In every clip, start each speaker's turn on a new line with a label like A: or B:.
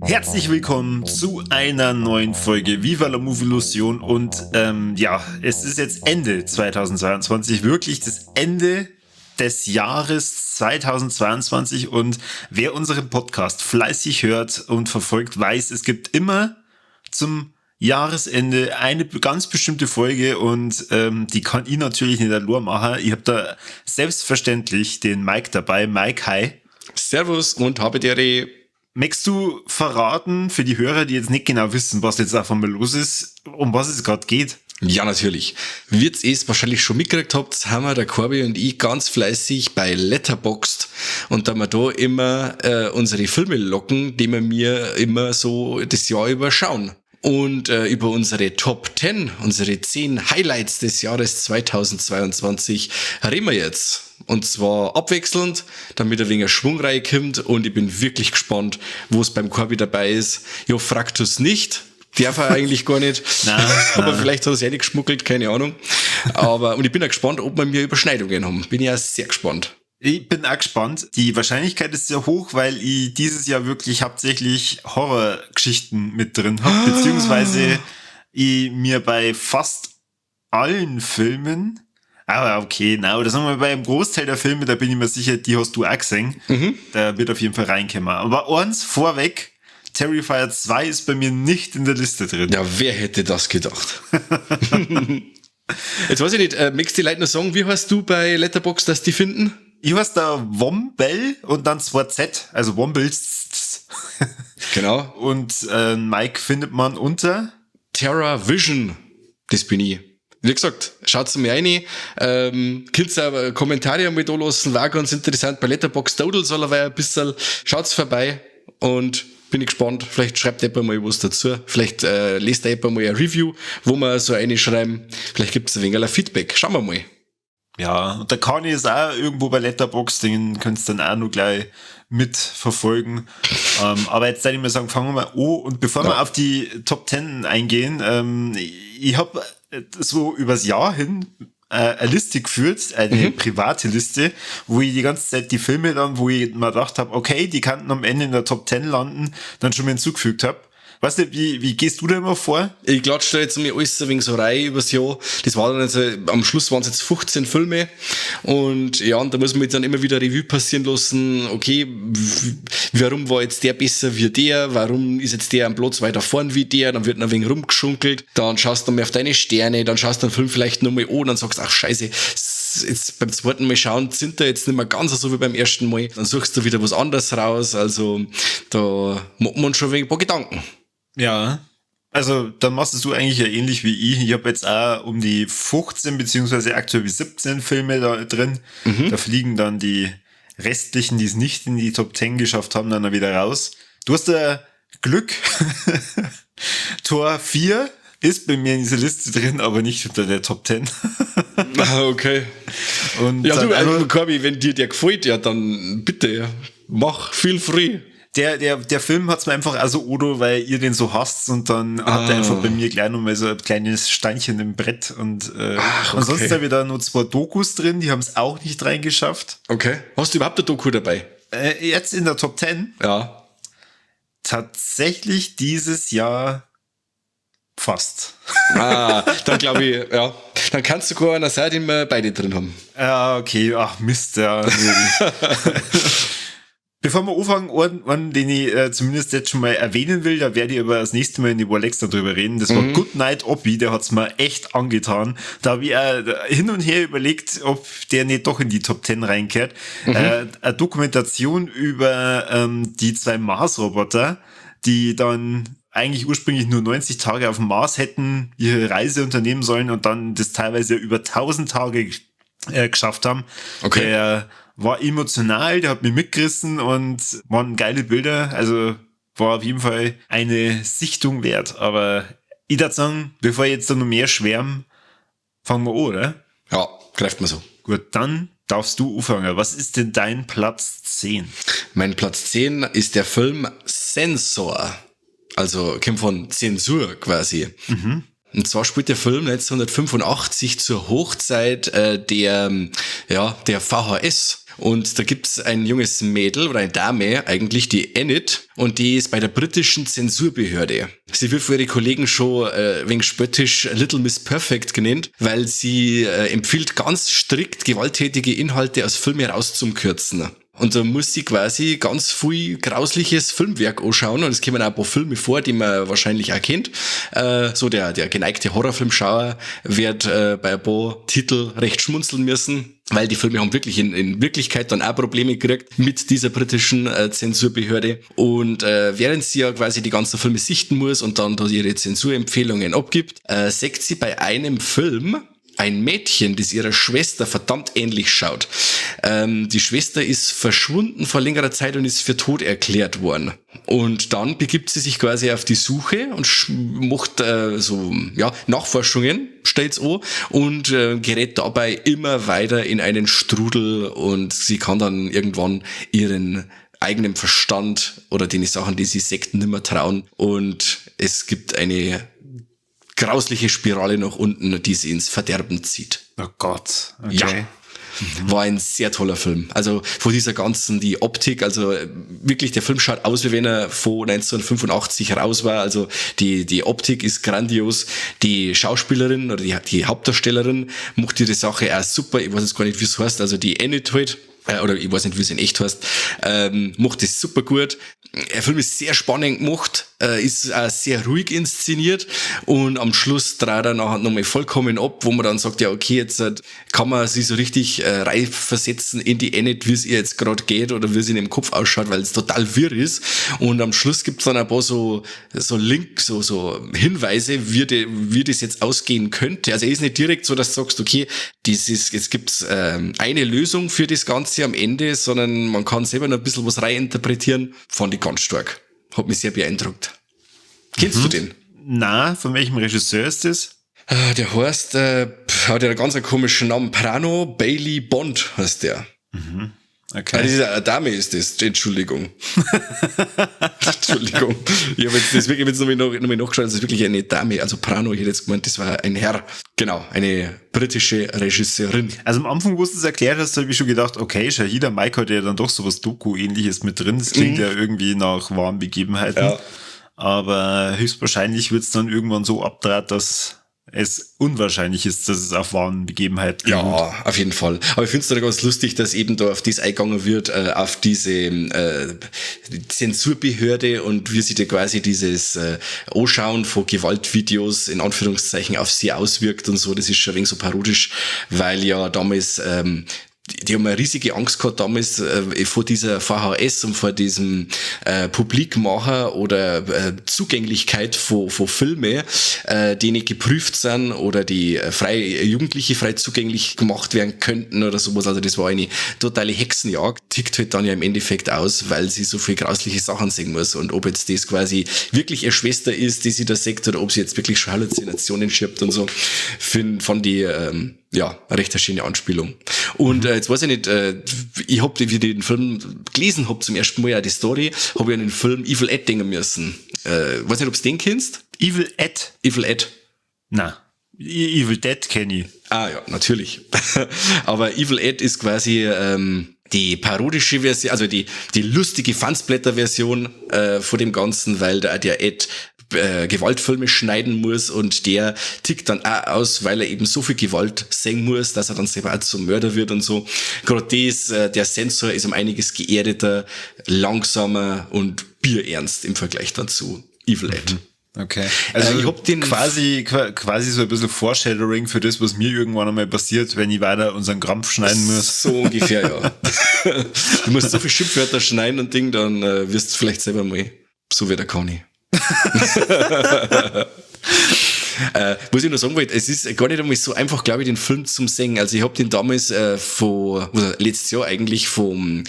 A: Herzlich willkommen zu einer neuen Folge Viva la Movielusion und es ist jetzt Ende 2022, wirklich das Ende des Jahres 2022 und wer unseren Podcast fleißig hört und verfolgt, weiß, es gibt immer zum Jahresende eine ganz bestimmte Folge und die kann ich natürlich nicht allein machen. Ich habe da selbstverständlich den Mike dabei. Mike, hi.
B: Servus und habe die Ehre.
A: Möchtest du verraten für die Hörer, die jetzt nicht genau wissen, was jetzt auf einmal los ist, um was es gerade geht?
B: Ja, natürlich. Wie ihr es wahrscheinlich schon mitgekriegt habt, haben wir, der Corby und ich, ganz fleißig bei Letterboxd und da wir da immer unsere Filme locken, die wir mir immer so das Jahr über schauen. Und über unsere Top 10, unsere 10 Highlights des Jahres 2022 reden wir jetzt. Und zwar abwechselnd, damit ein wenig Schwung reinkommt und ich bin wirklich gespannt, wo es beim Corby dabei ist. Ja, Fraktus nicht. Darf er eigentlich gar nicht.
A: Nein.
B: Aber vielleicht hat er es nicht geschmuggelt, keine Ahnung. Und ich bin auch gespannt, ob wir mir Überschneidungen haben. Bin ja sehr gespannt.
A: Ich bin auch gespannt. Die Wahrscheinlichkeit ist sehr hoch, weil ich dieses Jahr wirklich hauptsächlich Horrorgeschichten mit drin habe, beziehungsweise ich mir bei fast allen Filmen, aber okay, oder sagen wir bei einem Großteil der Filme, da bin ich mir sicher, die hast du auch gesehen. Da wird auf jeden Fall reinkommen. Aber eins vorweg, Terrifier 2 ist bei mir nicht in der Liste drin.
B: Ja, wer hätte das gedacht? Jetzt weiß ich nicht, möchtest du die Leute noch sagen, wie heißt du bei Letterboxd, dass die finden?
A: Ich heiße da Wombell und dann 2Z, also Wombells.
B: Genau.
A: Und Mike findet man unter
B: Terra Vision, das bin ich. Wie gesagt, schaut's mir rein, könnt ihr Kommentare mit da lassen, war ganz interessant, bei Letterboxd Total soll er ein bisschen, schaut's vorbei und bin ich gespannt, vielleicht schreibt jemand mal was dazu, vielleicht lest jemand mal ein Review, wo wir so eine schreiben, vielleicht gibt's ein wenig ein Feedback, schauen wir mal.
A: Ja, und der Kani ist auch irgendwo bei Letterboxd, den könntest du dann auch noch gleich mitverfolgen. Aber jetzt soll ich mal sagen, fangen wir mal an. Und bevor wir auf die Top 10 eingehen, ich habe so übers Jahr hin eine Liste geführt, eine private Liste, wo ich die ganze Zeit die Filme dann, wo ich mir gedacht habe, okay, die könnten am Ende in der Top 10 landen, dann schon mal hinzugefügt habe. Weißt du, wie gehst du da immer vor?
B: Ich klatsche da jetzt mir alles ein wenig so rein übers Jahr. Das war dann jetzt, am Schluss waren es jetzt 15 Filme. Und ja, und da muss man jetzt dann immer wieder Revue passieren lassen. Okay, warum war jetzt der besser wie der? Warum ist jetzt der am Platz weiter vorn wie der? Dann wird noch ein wenig rumgeschunkelt. Dann schaust du mal auf deine Sterne. Dann schaust du den Film vielleicht nochmal an. Dann sagst du, ach scheiße, jetzt beim zweiten Mal schauen, sind da jetzt nicht mehr ganz so wie beim ersten Mal. Dann suchst du wieder was anderes raus. Also da macht man schon ein paar Gedanken.
A: Ja, also dann machst du eigentlich ja ähnlich wie ich. Ich habe jetzt auch um die 15 beziehungsweise aktuell 17 Filme da drin. Da fliegen dann die restlichen, die es nicht in die Top 10 geschafft haben, dann wieder raus. Du hast da Glück. Tor 4 ist bei mir in dieser Liste drin, aber nicht unter der Top 10.
B: Okay. Und ja, du, Corby, wenn dir der gefällt, ja, dann bitte, mach, feel free.
A: Der Film hat's mir einfach also Odo, weil ihr den so hasst und dann hat er einfach bei mir gleich nochmal so ein kleines Steinchen im Brett und ansonsten habe ich da nur 2 Dokus drin, die haben es auch nicht reingeschafft.
B: Okay. Hast du überhaupt eine Doku dabei?
A: Jetzt in der Top 10?
B: Ja.
A: Tatsächlich dieses Jahr fast.
B: Dann glaube ich, ja. Dann kannst du sogar einer Seite immer beide drin haben.
A: Ja, okay, ach Mist, ja. Bevor wir anfangen, den ich zumindest jetzt schon mal erwähnen will, da werde ich aber das nächste Mal in die Warlex darüber reden. Das war Goodnight Oppie, der hat's mir echt angetan. Da habe ich hin und her überlegt, ob der nicht doch in die Top 10 reinkehrt. Eine Dokumentation über die 2 Mars-Roboter, die dann eigentlich ursprünglich nur 90 Tage auf dem Mars hätten ihre Reise unternehmen sollen und dann das teilweise über 1000 Tage geschafft haben.
B: Okay.
A: Der war emotional, der hat mich mitgerissen und waren geile Bilder. Also war auf jeden Fall eine Sichtung wert. Aber ich würde sagen, bevor ich jetzt da noch mehr schwärmen, fangen wir an, oder?
B: Ja, greift mal so.
A: Gut, dann darfst du anfangen. Was ist denn dein Platz 10?
B: Mein Platz 10 ist der Film Sensor. Also kommt von Zensur quasi. Und zwar spielt der Film 1985 zur Hochzeit der VHS. Und da gibt's ein junges Mädel oder eine Dame, eigentlich die Enid, und die ist bei der britischen Zensurbehörde. Sie wird für ihre Kollegen schon wegen spöttisch Little Miss Perfect genannt, weil sie empfiehlt ganz strikt gewalttätige Inhalte aus Filmen rauszukürzen. Und da muss sie quasi ganz viel grausliches Filmwerk anschauen. Und es kommen auch ein paar Filme vor, die man wahrscheinlich auch kennt. So der geneigte Horrorfilmschauer wird bei ein paar Titel recht schmunzeln müssen, weil die Filme haben wirklich in Wirklichkeit dann auch Probleme gekriegt mit dieser britischen Zensurbehörde. Und während sie ja quasi die ganzen Filme sichten muss und dann da ihre Zensurempfehlungen abgibt, sagt sie bei einem Film ein Mädchen, das ihrer Schwester verdammt ähnlich schaut. Die Schwester ist verschwunden vor längerer Zeit und ist für tot erklärt worden. Und dann begibt sie sich quasi auf die Suche und macht Nachforschungen, stellt's an, und gerät dabei immer weiter in einen Strudel, und sie kann dann irgendwann ihren eigenen Verstand oder den Sachen, die sie Sekten nimmer trauen, und es gibt eine grausliche Spirale nach unten, die sie ins Verderben zieht.
A: Oh Gott. Okay.
B: Ja. War ein sehr toller Film. Also von dieser ganzen, die Optik, also wirklich, der Film schaut aus, wie wenn er von 1985 raus war. Also die Optik ist grandios. Die Schauspielerin oder die Hauptdarstellerin macht ihre Sache auch super. Ich weiß jetzt gar nicht, wie es heißt. Also die Enid halt, oder ich weiß nicht, wie es in echt heißt, macht das super gut. Der Film ist sehr spannend gemacht, ist sehr ruhig inszeniert, und am Schluss dreht er nachher nochmal vollkommen ab, wo man dann sagt, ja okay, jetzt kann man sich so richtig reinversetzen in die Enid, wie es ihr jetzt gerade geht oder wie es in dem Kopf ausschaut, weil es total wirr ist. Und am Schluss gibt's dann ein paar so Hinweise, wie das jetzt ausgehen könnte. Also es ist nicht direkt so, dass du sagst, okay, jetzt gibt's eine Lösung für das Ganze am Ende, sondern man kann selber noch ein bisschen was reininterpretieren. Fand ich ganz stark. Hat mich sehr beeindruckt. Kennst du den?
A: Na, von welchem Regisseur ist das?
B: Der heißt, hat ja einen ganz komischen Namen. Prano Bailey Bond heißt der.
A: Okay.
B: Das ist eine Dame, ist das. Entschuldigung. Entschuldigung. Ich habe jetzt das wirklich nochmal nachgeschaut. Das ist wirklich eine Dame. Also Prano, ich hätte jetzt gemeint, das war ein Herr. Genau, eine britische Regisseurin.
A: Also am Anfang, wo du es erklärt hast, habe ich schon gedacht, okay, Shahida Mike hat ja dann doch sowas Doku-ähnliches mit drin. Das klingt ja irgendwie nach wahren Begebenheiten. Ja. Aber höchstwahrscheinlich wird es dann irgendwann so abdreht, dass es unwahrscheinlich ist, dass es auf wahren Begebenheiten
B: beruht.
A: Ja,
B: auf jeden Fall. Aber ich finde es da ganz lustig, dass eben da auf das eingegangen wird, auf diese Zensurbehörde, und wie sich da quasi dieses Anschauen von Gewaltvideos in Anführungszeichen auf sie auswirkt und so. Das ist schon ein wenig so parodisch, weil ja damals die haben eine riesige Angst gehabt damals vor dieser VHS und vor diesem Publikmacher oder Zugänglichkeit von Filme, die nicht geprüft sind oder die Jugendliche frei zugänglich gemacht werden könnten oder sowas. Also das war eine totale Hexenjagd. Tickt halt dann ja im Endeffekt aus, weil sie so viel grausliche Sachen sehen muss. Und ob jetzt das quasi wirklich ihre Schwester ist, die sie da sagt, oder ob sie jetzt wirklich schon Halluzinationen schiebt und so, fand die recht eine schöne Anspielung. Und jetzt weiß ich nicht, ich hab, wie ich den Film gelesen hab zum ersten Mal, ja die Story, habe ich an den Film Evil Ed denken müssen. Weiß nicht, ob du den kennst?
A: Evil Ed?
B: Evil Ed.
A: Na, Evil Dead kenne ich.
B: Ah ja, natürlich. Aber Evil Ed ist quasi die parodische Version, also die lustige Fansblätter-Version von dem Ganzen, weil der Ed Gewaltfilme schneiden muss, und der tickt dann auch aus, weil er eben so viel Gewalt sehen muss, dass er dann selber auch zum Mörder wird und so. Gerade der Sensor ist um einiges geerdeter, langsamer und bierernst im Vergleich dazu Evil Ed.
A: Okay. Also ich hab den quasi so ein bisschen Foreshadowing für das, was mir irgendwann einmal passiert, wenn ich weiter unseren Krampf schneiden muss.
B: So ungefähr, ja. Du musst so viel Schimpfwörter schneiden und Ding, dann wirst du vielleicht selber mal so wie der Conny. Was ich noch sagen wollte, es ist gar nicht einmal so einfach, glaube ich, den Film zum sehen. Also ich habe den damals letztes Jahr eigentlich von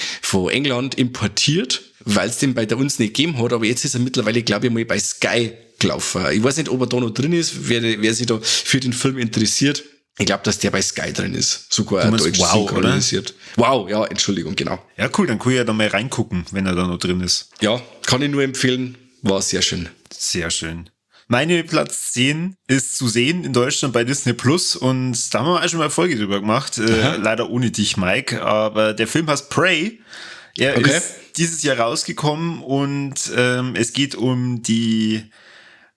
B: England importiert, weil es den bei uns nicht gegeben hat, aber jetzt ist er mittlerweile, glaube ich, mal bei Sky gelaufen. Ich weiß nicht, ob er da noch drin ist, wer sich da für den Film interessiert. Ich glaube, dass der bei Sky drin ist. Sogar ein deutsches
A: Wow,
B: synchronisiert. Wow, ja, Entschuldigung, genau.
A: Ja, cool, dann kann ich ja da mal reingucken, wenn er da noch drin ist.
B: Ja, kann ich nur empfehlen. War sehr schön.
A: Sehr schön. Meine Platz 10 ist zu sehen in Deutschland bei Disney Plus und da haben wir auch schon mal eine Folge drüber gemacht. Leider ohne dich, Mike. Aber der Film heißt Prey. Er ist dieses Jahr rausgekommen und es geht um die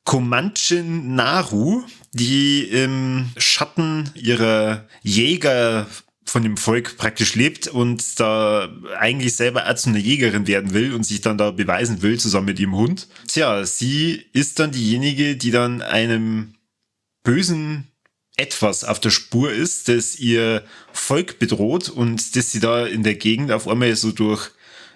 A: Comanchen Naru, die im Schatten ihrer Jäger von dem Volk praktisch lebt und da eigentlich selber auch zu einer Jägerin werden will und sich dann da beweisen will, zusammen mit ihrem Hund. Tja, sie ist dann diejenige, die dann einem bösen Etwas auf der Spur ist, das ihr Volk bedroht und das sie da in der Gegend auf einmal so durch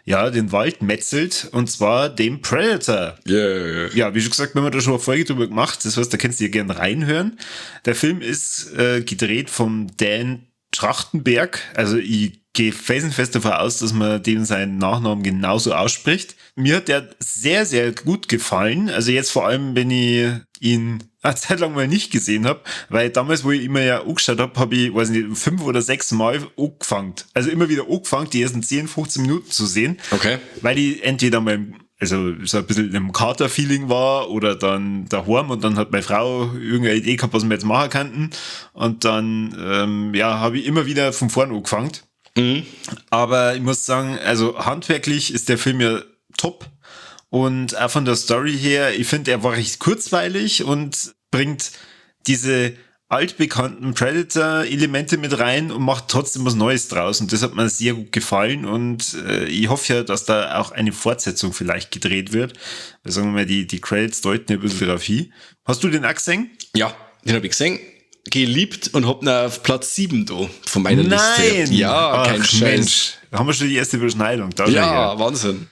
A: den Wald metzelt, und zwar dem Predator.
B: Yeah.
A: Ja, wie schon gesagt, wir haben da schon eine Folge drüber gemacht, das heißt, da kannst du dir gerne reinhören. Der Film ist gedreht vom Dan Trachtenberg, also ich gehe felsenfest davon aus, dass man dem seinen Nachnamen genauso ausspricht. Mir hat der sehr, sehr gut gefallen, also jetzt vor allem, wenn ich ihn eine Zeit lang mal nicht gesehen habe, weil damals, wo ich immer ja angeschaut habe ich, weiß nicht, 5 oder 6 Mal angefangen. Also immer wieder angefangen, die ersten 10, 15 Minuten zu sehen.
B: Okay.
A: Weil ich entweder mal so ein bisschen im Kater-Feeling war oder dann daheim und dann hat meine Frau irgendeine Idee gehabt, was wir jetzt machen könnten. Und dann, habe ich immer wieder von vorn angefangen. Mhm. Aber ich muss sagen, also handwerklich ist der Film ja top. Und auch von der Story her, ich finde, er war recht kurzweilig und bringt diese altbekannten Predator-Elemente mit rein und macht trotzdem was Neues draus. Und das hat mir sehr gut gefallen. Und ich hoffe ja, dass da auch eine Fortsetzung vielleicht gedreht wird. Weil, sagen wir mal, die Credits deuten ein bisschen darauf hin. Hast du den auch gesehen?
B: Ja, den habe ich gesehen. Geliebt und hab ihn auf Platz 7 da von meiner Liste.
A: Nein!
B: Ja, kein Scheiß.
A: Mensch, da haben wir schon die erste Überschneidung.
B: Ja, Wahnsinn.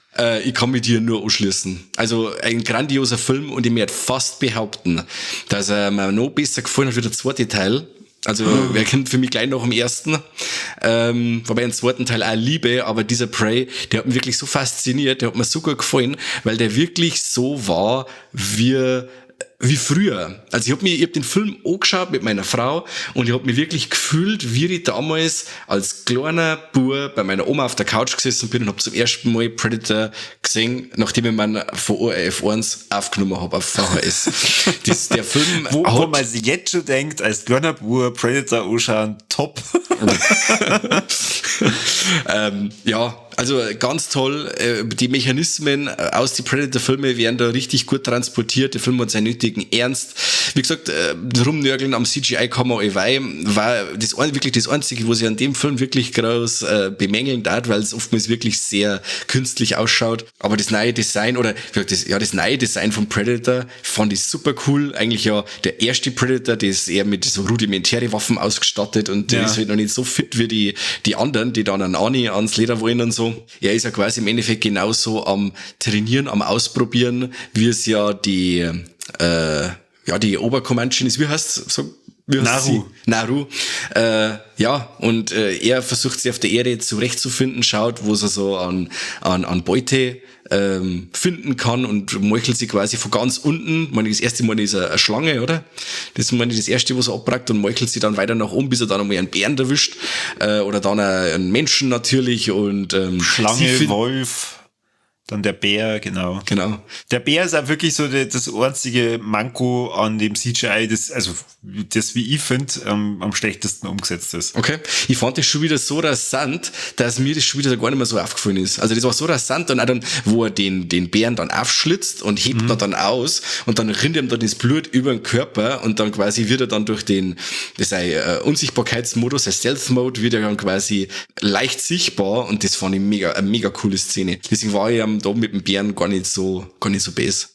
B: Ich kann mit dir nur anschließen. Also ein grandioser Film und ich werde fast behaupten, dass er mir noch besser gefallen hat wie der zweite Teil. Also wer kennt für mich gleich noch am ersten. Wobei ich den zweiten Teil auch liebe, aber dieser Prey, der hat mich wirklich so fasziniert, der hat mir so gut gefallen, weil der wirklich so war, wie früher. Also ich hab den Film angeschaut mit meiner Frau und ich hab mich wirklich gefühlt, wie ich damals als kleiner Bub bei meiner Oma auf der Couch gesessen bin und hab zum ersten Mal Predator gesehen, nachdem ich meinen von ORF 1 aufgenommen habe auf VHS. Der Film
A: wo man sich jetzt schon denkt, als kleiner Bub Predator anschauen, top.
B: Also ganz toll. Die Mechanismen aus den Predator-Filmen werden da richtig gut transportiert. Der Film hat seinen nötigen Ernst. Wie gesagt, Rumnörgeln am CGI kann man war wirklich das Einzige, was ich an dem Film wirklich groß bemängeln darf, weil es oftmals wirklich sehr künstlich ausschaut. Aber das neue Design das neue Design von Predator fand ich super cool. Eigentlich ja der erste Predator, der ist eher mit so rudimentäre Waffen ausgestattet und der ist halt noch nicht so fit wie die anderen, die dann an Arnie ans Leder wollen und so. Er ist ja quasi im Endeffekt genauso am Trainieren, am Ausprobieren, wie es ja die Obercomanchen ist. Wie heißt so? Naru. Und er versucht sich auf der Erde zurechtzufinden, schaut, wo er so an Beute finden kann und meuchelt sie quasi von ganz unten. Ich meine, das erste Mal ist eine Schlange, oder? Das ist das erste, was er abbrackt und meuchelt sie dann weiter nach oben, bis er dann einmal einen Bären erwischt. Oder dann einen Menschen natürlich und
A: Schlange, Wolf. Dann der Bär, genau. Der Bär ist auch wirklich so das einzige Manko an dem CGI, das wie ich finde, am schlechtesten umgesetzt ist.
B: Okay. Ich fand das schon wieder so rasant, dass mir das schon wieder gar nicht mehr so aufgefallen ist. Also das war so rasant und auch dann, wo er den Bären dann aufschlitzt und hebt er dann aus und dann rinnt ihm dann das Blut über den Körper und dann quasi wird er dann durch Unsichtbarkeitsmodus, der Stealth-Mode, wird er dann quasi leicht sichtbar und das fand ich eine mega coole Szene. Deswegen war ich da mit dem Bären gar nicht so bass.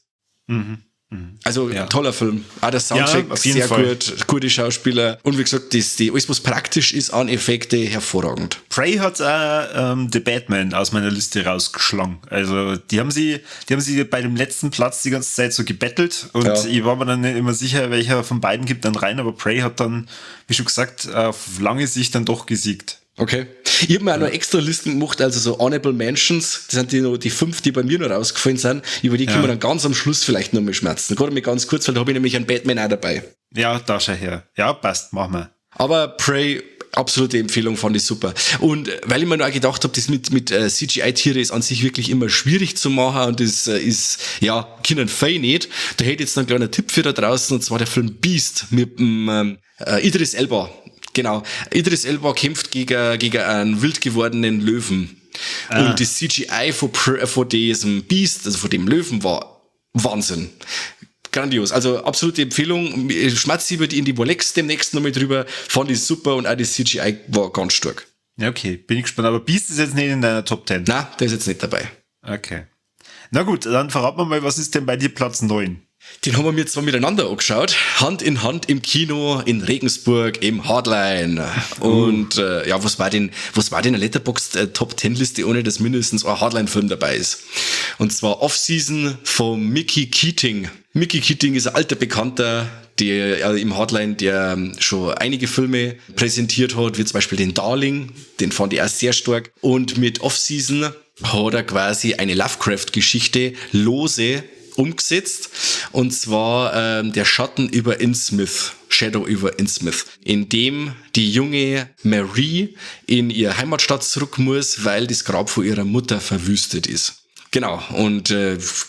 B: Also toller Film. Auch der Soundtrack sehr gut, gute Schauspieler und wie gesagt, alles was praktisch ist an Effekte, hervorragend.
A: Prey hat auch The Batman aus meiner Liste rausgeschlagen. Also die haben sie bei dem letzten Platz die ganze Zeit so gebettelt und ich war mir dann nicht immer sicher, welcher von beiden gibt dann rein, aber Prey hat dann, wie schon gesagt, auf lange Sicht dann doch gesiegt.
B: Okay. Ich habe mir auch noch extra Listen gemacht, also so Honorable Mentions, das sind die 5, die bei mir noch rausgefallen sind, über die können wir dann ganz am Schluss vielleicht noch mal schmerzen. Gerade mal ganz kurz, weil da habe ich nämlich einen Batman auch dabei.
A: Ja, da schau her. Ja, passt, machen wir.
B: Aber Prey, absolute Empfehlung, fand ich super. Und weil ich mir noch auch gedacht habe, das mit CGI-Tiere ist an sich wirklich immer schwierig zu machen und das ist, ja, Kindern fein nicht. Da hätte ich jetzt noch einen kleinen Tipp für da draußen, und zwar der Film Beast mit dem Idris Elba. Genau. Idris Elba kämpft gegen einen wild gewordenen Löwen. Und das CGI von diesem Beast, also von dem Löwen, war Wahnsinn. Grandios. Also absolute Empfehlung. Schmatz über die in die Bolex demnächst nochmal drüber. Fand ich super und auch das CGI war ganz stark.
A: Ja, okay. Bin ich gespannt. Aber Beast ist jetzt nicht in deiner Top 10.
B: Nein, der ist jetzt nicht dabei.
A: Okay. Na gut, dann verrat mal, was ist denn bei dir Platz 9?
B: Den haben wir mir zwar miteinander angeschaut, Hand in Hand im Kino in Regensburg im Hardline. Und ja, was war denn eine Letterboxd Top 10 Liste, ohne dass mindestens ein Hardline-Film dabei ist? Und zwar Off-Season von Mickey Keating. Mickey Keating ist ein alter Bekannter, der im Hardline, der schon einige Filme präsentiert hat, wie zum Beispiel den Darling, den fand ich auch sehr stark. Und mit Off-Season hat er quasi eine Lovecraft-Geschichte lose umgesetzt, und zwar der Schatten über Innsmouth, Shadow über Innsmouth, in dem die junge Marie in ihre Heimatstadt zurück muss, weil das Grab von ihrer Mutter verwüstet ist. Genau, und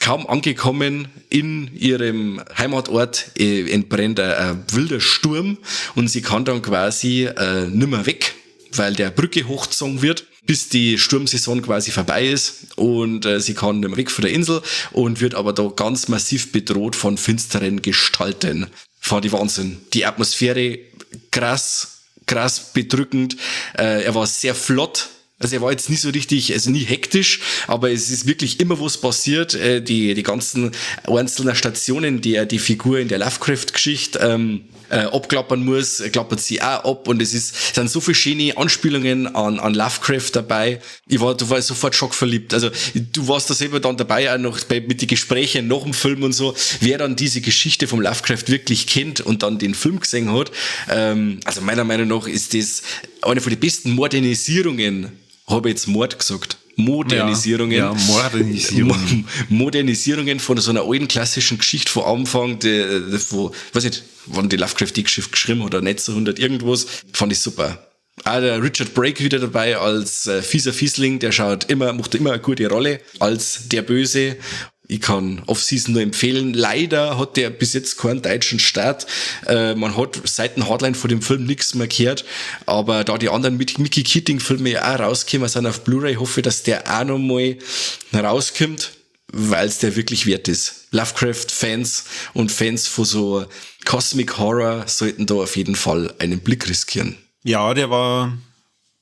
B: kaum angekommen in ihrem Heimatort entbrennt ein wilder Sturm und sie kann dann quasi nimmer weg, weil der Brücke hochgezogen wird, bis die Sturmsaison quasi vorbei ist und sie kann nicht mehr weg von der Insel und wird aber da ganz massiv bedroht von finsteren Gestalten. Fand ich Wahnsinn. Die Atmosphäre krass bedrückend. Er war sehr flott. Also er war jetzt nicht so richtig, also nie hektisch, aber es ist wirklich immer was passiert. Die ganzen einzelnen Stationen, die Figur in der Lovecraft-Geschichte abklappern muss, klappert sie auch ab, und es sind so viele schöne Anspielungen an Lovecraft dabei. Du war sofort schockverliebt. Also du warst da selber dann dabei, auch noch mit den Gesprächen nach dem Film und so, wer dann diese Geschichte vom Lovecraft wirklich kennt und dann den Film gesehen hat. Also meiner Meinung nach ist das eine von den besten Modernisierungen, habe ich jetzt Mord gesagt, Modernisierungen.
A: Ja, Modernisierungen.
B: Modernisierungen von so einer alten klassischen Geschichte von Anfang, weiß nicht, wann die Lovecraft die Geschichte geschrieben hat, oder 1900 irgendwas, fand ich super. Auch der Richard Brake wieder dabei als fieser Fiesling, der macht immer eine gute Rolle als der Böse. Ich kann Off-Season nur empfehlen. Leider hat der bis jetzt keinen deutschen Start. Man hat seit dem Hardline von dem Film nichts mehr gehört. Aber da die anderen Mickey Keating-Filme ja auch rauskommen sind auf Blu-ray, hoffe ich, dass der auch noch mal rauskommt, weil es der wirklich wert ist. Lovecraft-Fans und Fans von so Cosmic Horror sollten da auf jeden Fall einen Blick riskieren.
A: Ja, der war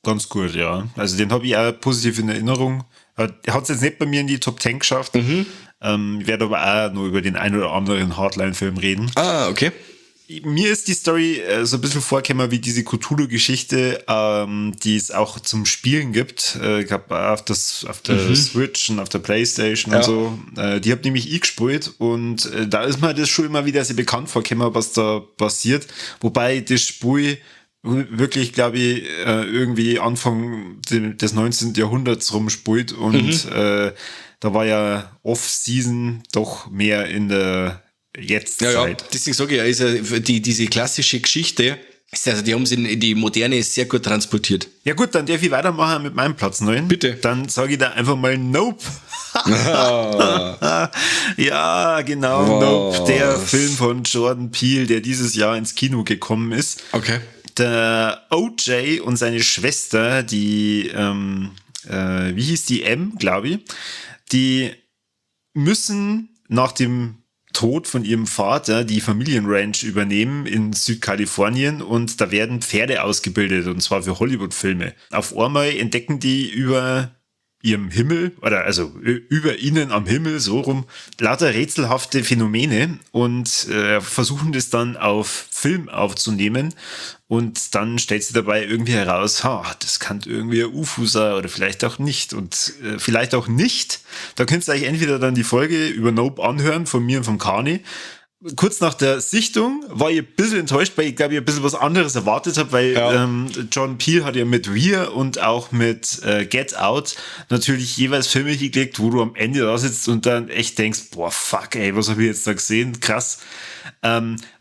A: ganz gut, ja. Also den habe ich auch positiv in Erinnerung. Er hat es jetzt nicht bei mir in die Top 10 geschafft. Ich werde aber auch nur über den einen oder anderen Hardline-Film reden.
B: Ah, okay.
A: Mir ist die Story so ein bisschen vorgekommen wie diese Cthulhu-Geschichte, die es auch zum Spielen gibt. Ich glaube, auf der Switch und auf der Playstation und so. Die habe nämlich ich gespielt, und da ist mir das schon immer wieder sehr bekannt vorgekommen, was da passiert. Wobei das Spiel wirklich, glaube ich, irgendwie Anfang des 19. Jahrhunderts rumspielt, und da war ja Off-Season doch mehr in der Jetztzeit.
B: Ja, deswegen sage ich ja, ist ja diese klassische Geschichte, also die haben sie in die Moderne sehr gut transportiert.
A: Ja gut, dann darf ich weitermachen mit meinem Platz 9.
B: Bitte.
A: Dann sage ich da einfach mal Nope. Ja, genau, Nope, der Film von Jordan Peele, der dieses Jahr ins Kino gekommen ist.
B: Okay.
A: Der OJ und seine Schwester, die, wie hieß die, glaube ich, die müssen nach dem Tod von ihrem Vater die Familienranch übernehmen in Südkalifornien, und da werden Pferde ausgebildet, und zwar für Hollywood-Filme. Auf einmal entdecken die über ihrem Himmel, oder also über ihnen am Himmel, so rum, lauter rätselhafte Phänomene, und versuchen das dann auf Film aufzunehmen, und dann stellt sie dabei irgendwie heraus, das kann irgendwie ein UFO sein oder vielleicht auch nicht, und vielleicht auch nicht. Da könnt ihr euch entweder dann die Folge über Nope anhören, von mir und vom Kani. Kurz nach der Sichtung war ich ein bisschen enttäuscht, weil ich glaube, ich ein bisschen was anderes erwartet habe, weil Jordan Peele hat ja mit Wir und auch mit Get Out natürlich jeweils Filme hingelegt, wo du am Ende da sitzt und dann echt denkst, boah, fuck, ey, was habe ich jetzt da gesehen? Krass.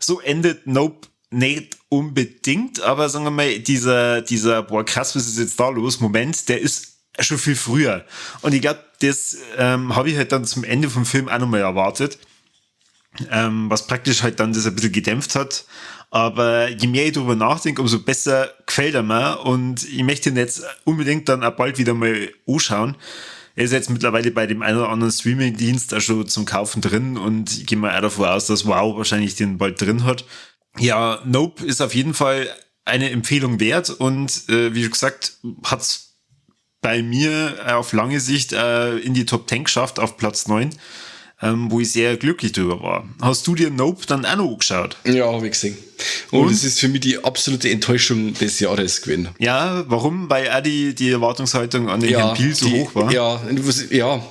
A: So endet Nope nicht unbedingt, aber sagen wir mal, dieser, boah krass, was ist jetzt da los, Moment, der ist schon viel früher. Und ich glaube, das habe ich halt dann zum Ende vom Film auch nochmal erwartet, was praktisch halt dann das ein bisschen gedämpft hat. Aber je mehr ich darüber nachdenke, umso besser gefällt er mir. Und ich möchte ihn jetzt unbedingt dann auch bald wieder mal anschauen. Er ist jetzt mittlerweile bei dem einen oder anderen Streaming-Dienst auch schon zum Kaufen drin. Und ich gehe mal auch davon aus, dass Wow wahrscheinlich den bald drin hat. Ja, Nope ist auf jeden Fall eine Empfehlung wert. Und wie schon gesagt, hat's bei mir auf lange Sicht in die Top 10 geschafft, auf Platz 9. Wo ich sehr glücklich drüber war. Hast du dir Nope dann auch noch angeschaut?
B: Ja, habe ich gesehen. Und es ist für mich die absolute Enttäuschung des Jahres gewesen.
A: Ja, warum? Weil auch die Erwartungshaltung an den Herrn Peele so hoch war?
B: Ja,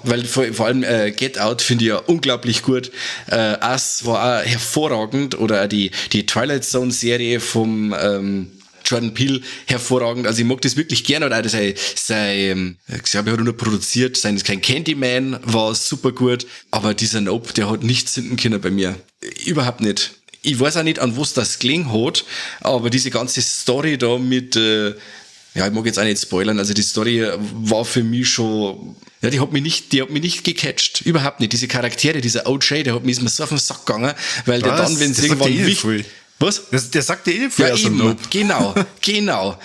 B: weil vor allem Get Out finde ich ja unglaublich gut. Us war auch hervorragend. Oder auch die Twilight Zone Serie vom Jordan Peele hervorragend. Also ich mag das wirklich gerne. Oder auch sein ich glaube, er hat nur produziert, sein kein Candyman war super gut. Aber dieser Nope, der hat nichts hinten können bei mir. Überhaupt nicht. Ich weiß auch nicht, an was das gelegen hat, aber diese ganze Story da mit, ich mag jetzt auch nicht spoilern, also die Story war für mich schon, ja, die hat mich nicht gecatcht. Überhaupt nicht. Diese Charaktere, dieser OJ, der ist mir so auf den Sack gegangen, weil der dann, wenn es irgendwann wichtig... Was?
A: Der sagt dir eh
B: ja, eben, Nope. Genau.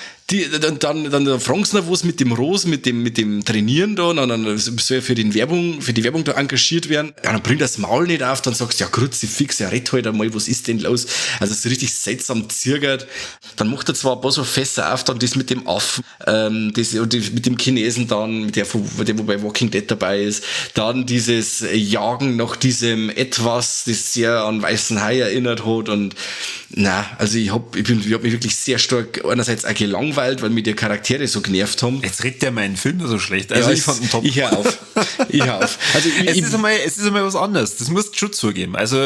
B: Dann fragen sie noch was mit dem Rose, mit dem Trainieren da, und dann soll er für die Werbung da engagiert werden. Ja, dann bringt das Maul nicht auf, dann sagst du, ja, Kruzifix, ja, red halt einmal, was ist denn los? Also, so richtig seltsam zirgert. Dann macht er zwar ein paar so Fässer auf, dann das mit dem Affen, das mit dem Chinesen dann, mit der wo bei Walking Dead dabei ist. Dann dieses Jagen nach diesem Etwas, das sehr an Weißen Hai erinnert hat, und also ich hab mich wirklich sehr stark einerseits auch gelangweilt, weil mir die Charaktere so genervt haben.
A: Jetzt redet der meinen Film nur so schlecht. Also ja, ich fand ihn top.
B: Ich hör auf. Also
A: es ist einmal was anderes. Das musst du schon zugeben. Also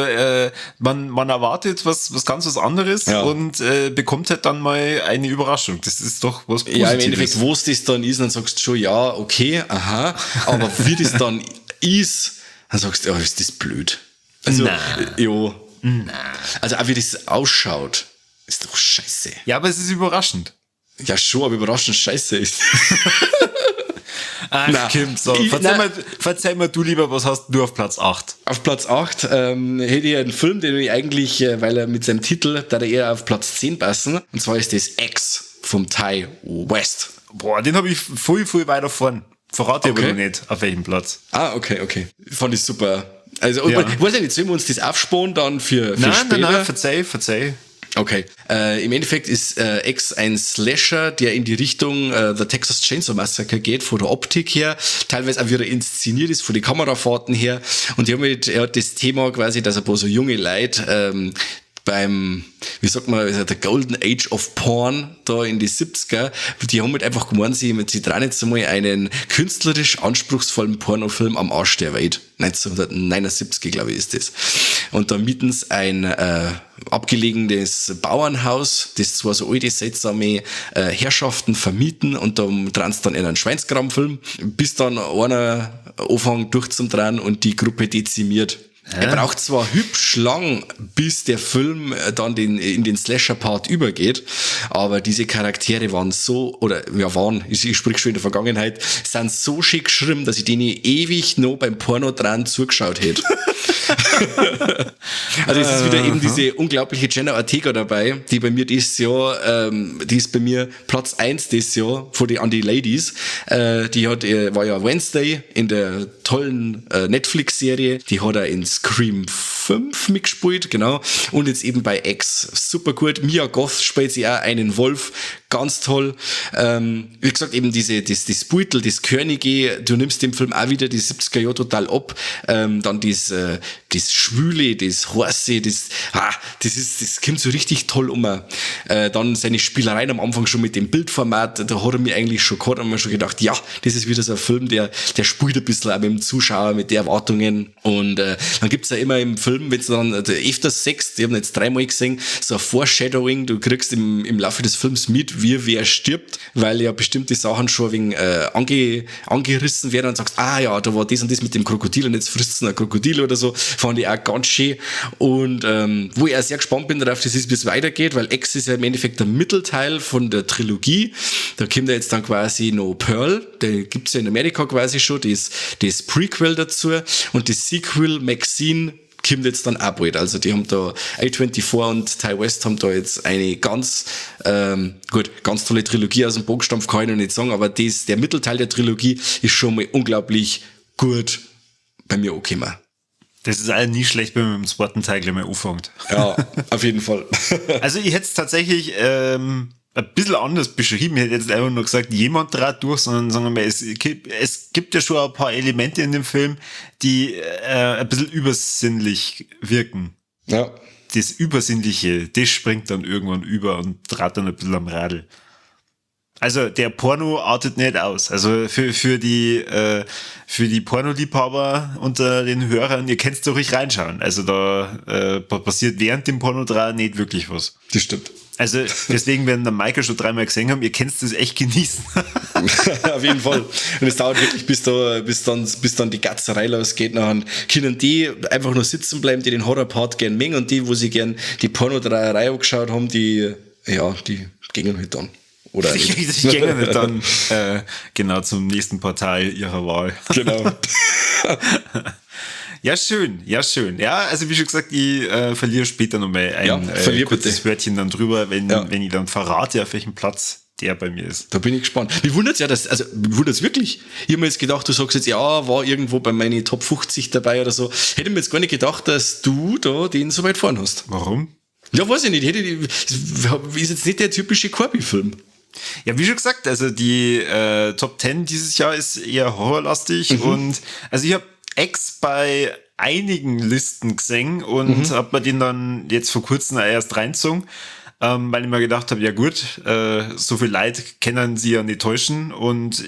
A: man erwartet was ganz was anderes, ja, und bekommt halt dann mal eine Überraschung. Das ist doch was Positives.
B: Ja, im Endeffekt, wo es das dann ist, dann sagst du schon, ja, okay, aha. Aber wie das dann ist, dann sagst du, ja, ist das blöd. Also, ja. Also auch wie das ausschaut, ist doch scheiße.
A: Ja, aber es ist überraschend.
B: Ja schon, aber überraschend scheiße ist.
A: Ach, Kim, so. Verzeih mal du lieber, was hast du auf Platz 8?
B: Auf Platz 8 hätte ich einen Film, den ich eigentlich, weil er mit seinem Titel, da eher auf Platz 10 passen. Und zwar ist das X vom Ty West.
A: Boah, den habe ich viel weiter vorn. Verrate aber noch nicht, auf welchem Platz.
B: Okay. Fand ich super. Also, ja. Ich weiß ja nicht, sollen wir uns das aufsparen dann für später?
A: Nein, verzeih.
B: Okay. Im Endeffekt ist X ein Slasher, der in die Richtung The Texas Chainsaw Massacre geht, von der Optik her, teilweise auch wieder inszeniert ist, von den Kamerafahrten her. Und er hat das Thema quasi, dass ein paar so junge Leute beim, wie sagt man, der Golden Age of Porn, da in die 70er, die haben halt einfach gemeint, sie trauen jetzt einmal einen künstlerisch anspruchsvollen Pornofilm am Arsch der Welt. 1979, glaube ich, ist das. Und da mieten sie ein abgelegenes Bauernhaus, das zwar so alte, seltsame Herrschaften vermieten, und da drehen sie dann in einen Schweinskram-Film, bis dann einer anfängt durchzudrehen und die Gruppe dezimiert. Er braucht zwar hübsch lang, bis der Film dann in den Slasher-Part übergeht, aber diese Charaktere waren so, ich sprich schon in der Vergangenheit, sind so schick geschrieben, dass ich denen ewig noch beim Porno dran zugeschaut hätte. Also es ist wieder eben diese unglaubliche Jenna Ortega dabei, die bei mir dieses Jahr, die ist bei mir Platz 1 dieses Jahr an die Ladies. Die war ja Wednesday in der tollen Netflix-Serie, die hat er in Scream 5 mitgespielt, genau. Und jetzt eben bei X, super gut. Mia Goth spielt sie auch einen Wolf, ganz toll. Wie gesagt, eben das Beutel, das Körnige, du nimmst dem Film auch wieder die 70er Jahre total ab. Dann das Schwüle, das Horse, das kommt so richtig toll dann seine Spielereien am Anfang schon mit dem Bildformat, da hat er mir eigentlich schon gehabt, und mir schon gedacht, ja, das ist wieder so ein Film, der spielt ein bisschen auch mit dem Zuschauer, mit den Erwartungen. Und dann gibt's ja immer im Film Film, wenn du dann öfters siehst, ich habe ihn jetzt 3-mal gesehen, so ein Foreshadowing, du kriegst im Laufe des Films mit, wie wer stirbt, weil ja bestimmte Sachen schon wegen angerissen werden und sagst, ah ja, da war das und das mit dem Krokodil und jetzt frisst es ein Krokodil oder so, fand ich auch ganz schön. Und wo ich auch sehr gespannt bin darauf, das ist, wie es weitergeht, weil X ist ja im Endeffekt der Mittelteil von der Trilogie. Da kommt ja jetzt dann quasi noch Pearl, der gibt's ja in Amerika quasi schon, das Prequel dazu und das Sequel Maxine kommt jetzt dann auch bald. Also die haben da A24 und Ty West haben da jetzt eine ganz tolle Trilogie aus dem Bogenstampf, kann ich noch nicht sagen, aber der Mittelteil der Trilogie ist schon mal unglaublich gut bei mir angekommen.
A: Das ist auch nie schlecht, wenn man mit dem zweiten Teil gleich mal anfängt.
B: Ja, auf jeden Fall.
A: Also ich hätte es tatsächlich ein bisschen anders beschrieben. Ich hätte jetzt einfach nur gesagt, jemand trat durch, sondern sagen wir mal, es gibt ja schon ein paar Elemente in dem Film, die ein bisschen übersinnlich wirken.
B: Ja.
A: Das Übersinnliche, das springt dann irgendwann über und trat dann ein bisschen am Radl. Also der Porno artet nicht aus. Also für die Pornoliebhaber unter den Hörern, ihr könnt doch ruhig reinschauen. Also da passiert während dem Pornodreh nicht wirklich was.
B: Das stimmt.
A: Also deswegen, wenn der Michael schon 3-mal gesehen haben, ihr könnt das echt genießen.
B: Auf jeden Fall. Und es dauert wirklich, bis dann die Gatzerei losgeht. Dann können die einfach nur sitzen bleiben, die den Horror-Part gern mengen und die, wo sie gern die Pornodreherei angeschaut haben, die gehen halt dann. Oder
A: die gehen halt dann genau zum nächsten Portal ihrer Wahl.
B: Genau.
A: Ja, schön. Ja, also wie schon gesagt, ich verliere später nochmal ein kurzes Wörtchen dann drüber, wenn ich dann verrate, auf welchem Platz der bei mir ist.
B: Da bin ich gespannt. Mich wundert's wirklich. Ich habe mir jetzt gedacht, du sagst jetzt, ja, war irgendwo bei meinen Top 50 dabei oder so. Hätte mir jetzt gar nicht gedacht, dass du da den so weit vorn hast.
A: Warum?
B: Ja, weiß ich nicht. Ist jetzt nicht der typische Corby-Film.
A: Ja, wie schon gesagt, also die Top 10 dieses Jahr ist eher horrorlastig und also ich habe X bei einigen Listen gesehen und habe mir den dann jetzt vor kurzem erst reingezogen, weil ich mir gedacht habe, ja gut, so viel Leute können sie ja nicht täuschen und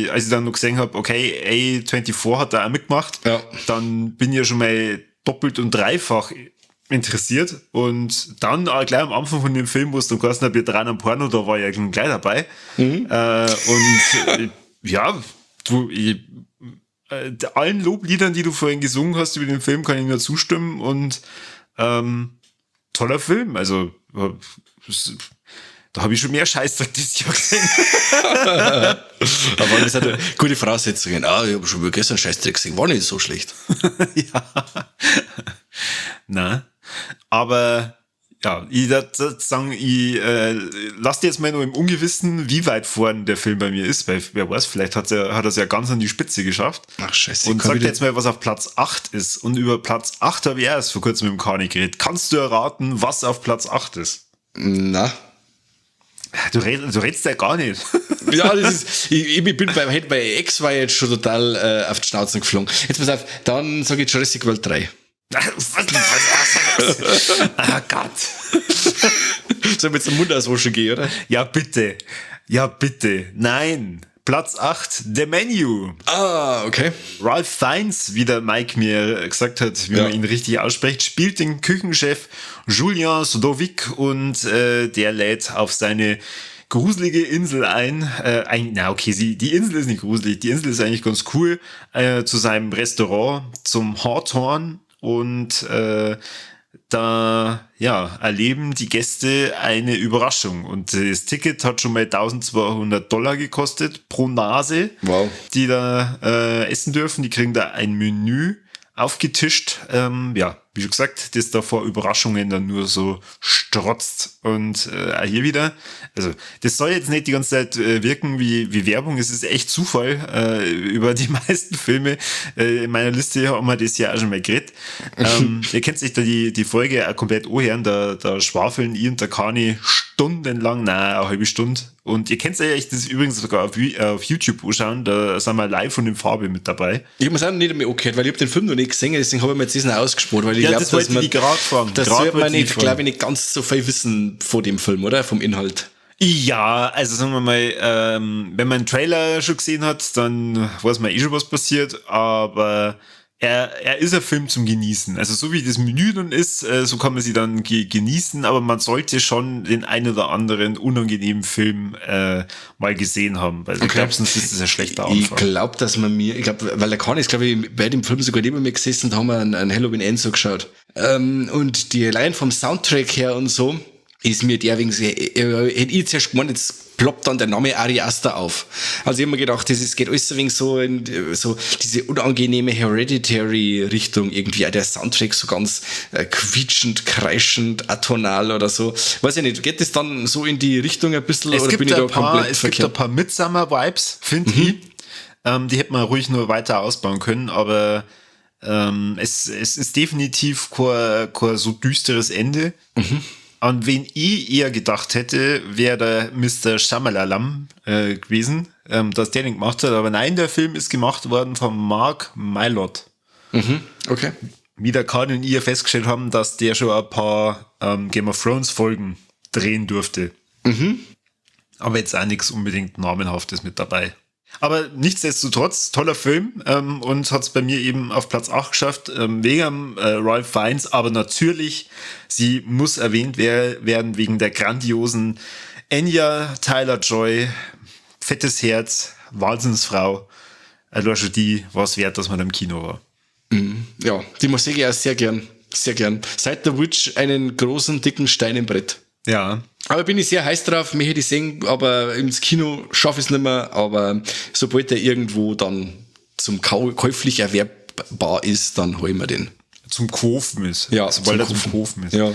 A: als ich dann noch gesehen habe, okay, A24 hat da auch mitgemacht, dann bin ich ja schon mal doppelt und dreifach interessiert und dann gleich am Anfang von dem Film, wo es dann geheißen hat, wir drehen am Porno, da war ich ja gleich dabei allen Lobliedern, die du vorhin gesungen hast über den Film, kann ich nur zustimmen und toller Film, also da habe ich schon mehr Scheißdreck dieses Jahr gesehen.
B: Aber das hat eine gute Voraussetzung. Ich habe schon gestern Scheißdreck gesehen, war nicht so schlecht.
A: Ja. Na, aber ja, ich würde sagen, ich lass dir jetzt mal nur im Ungewissen, wie weit vorn der Film bei mir ist, weil wer weiß, vielleicht hat er es ja ganz an die Spitze geschafft.
B: Ach scheiße.
A: Und sag dir jetzt mal, was auf Platz 8 ist. Und über Platz 8 habe ich erst vor kurzem mit dem Kani geredet. Kannst du erraten, was auf Platz 8 ist?
B: Na?
A: Du redest ja gar nicht.
B: Ja, das ist, ich bin bei X war jetzt schon total auf die Schnauze geflogen. Jetzt pass auf, dann sage ich Jurassic World 3.
A: Ah Gott.
B: Soll ich mit zum Mund auswaschen gehen, oder?
A: Ja, bitte. Nein. Platz 8, The Menu.
B: Ah, okay.
A: Ralph Fiennes, wie der Mike mir gesagt hat, wie man ihn richtig ausspricht, spielt den Küchenchef Julien Sodovic und der lädt auf seine gruselige Insel ein. Die Insel ist nicht gruselig, die Insel ist eigentlich ganz cool, zu seinem Restaurant, zum Hawthorne und da erleben die Gäste eine Überraschung und das Ticket hat schon mal $1.200 gekostet pro Nase, die da essen dürfen. Die kriegen da ein Menü aufgetischt, wie schon gesagt, das da vor Überraschungen dann nur so strotzt und hier wieder, also das soll jetzt nicht die ganze Zeit wirken wie Werbung, es ist echt Zufall, über die meisten Filme in meiner Liste haben wir das ja auch schon mal geredet. Ihr kennt sich da die Folge auch komplett anhören, da schwafeln ich und der Kani stundenlang, eine halbe Stunde. Und ihr könnt euch das übrigens sogar auf YouTube anschauen, da sind wir live von dem Fabi mit dabei.
B: Ich habe mir auch nicht mehr angehört, weil ich habe den Film noch nicht gesehen, deswegen habe ich mir jetzt diesen ausgespart, weil ich glaube,
A: das wollte ich gerade fragen.
B: Das sollte man nicht, glaube ich, nicht ganz so viel wissen von dem Film, oder? Vom Inhalt.
A: Ja, also sagen wir mal, wenn man einen Trailer schon gesehen hat, dann weiß man schon, was passiert, aber er ist ein Film zum Genießen. Also so wie das Menü dann ist, so kann man sie dann genießen, aber man sollte schon den ein oder anderen unangenehmen Film mal gesehen haben, weil ich glaube, sonst ist das ein schlechter Anfang.
B: Ich glaube, weil der Kahn ist, glaube ich, bei dem Film sogar neben mir gesessen und haben wir einen Halloween End so geschaut. Und die allein vom Soundtrack her und so, ist mir der wegen, hätte ich zuerst gemeint, jetzt ploppt dann der Name Ari Aster auf. Also ich habe mir gedacht, das geht alles so wegen so in so diese unangenehme Hereditary-Richtung irgendwie. Auch der Soundtrack so ganz quietschend, kreischend, atonal oder so. Weiß ich nicht, geht das dann so in die Richtung ein bisschen oder bin ich da komplett verkehrt?
A: Es gibt ein paar Midsummer-Vibes, finde ich. Die hätte man ruhig nur weiter ausbauen können, aber es ist definitiv kein so düsteres Ende. An wen ich eher gedacht hätte, wäre der Mr. Shyamalan gewesen, dass der den gemacht hat. Aber nein, der Film ist gemacht worden von Mark Mylod.
B: Okay.
A: Wie der Kahn und ihr festgestellt haben, dass der schon ein paar Game of Thrones Folgen drehen durfte. Aber jetzt auch nichts unbedingt Namenhaftes mit dabei. Aber nichtsdestotrotz, toller Film und hat es bei mir eben auf Platz 8 geschafft, wegen Ralph Fiennes, aber natürlich, sie muss erwähnt werden wegen der grandiosen Anya Taylor-Joy, fettes Herz, Wahnsinnsfrau, also schon die war es wert, dass man im Kino war.
B: Ja, die Musik ja sehr gern, sehr gern. Seit The Witch einen großen, dicken Stein im Brett.
A: Ja.
B: Aber bin ich sehr heiß drauf, mich hätte ich sehen, aber ins Kino schaffe ich es nicht mehr, aber sobald der irgendwo dann zum käuflich erwerbbar ist, dann hol ich mir den.
A: Zum Kaufen ist.
B: Ja,
A: sobald er zum Kaufen ist.
B: Ja.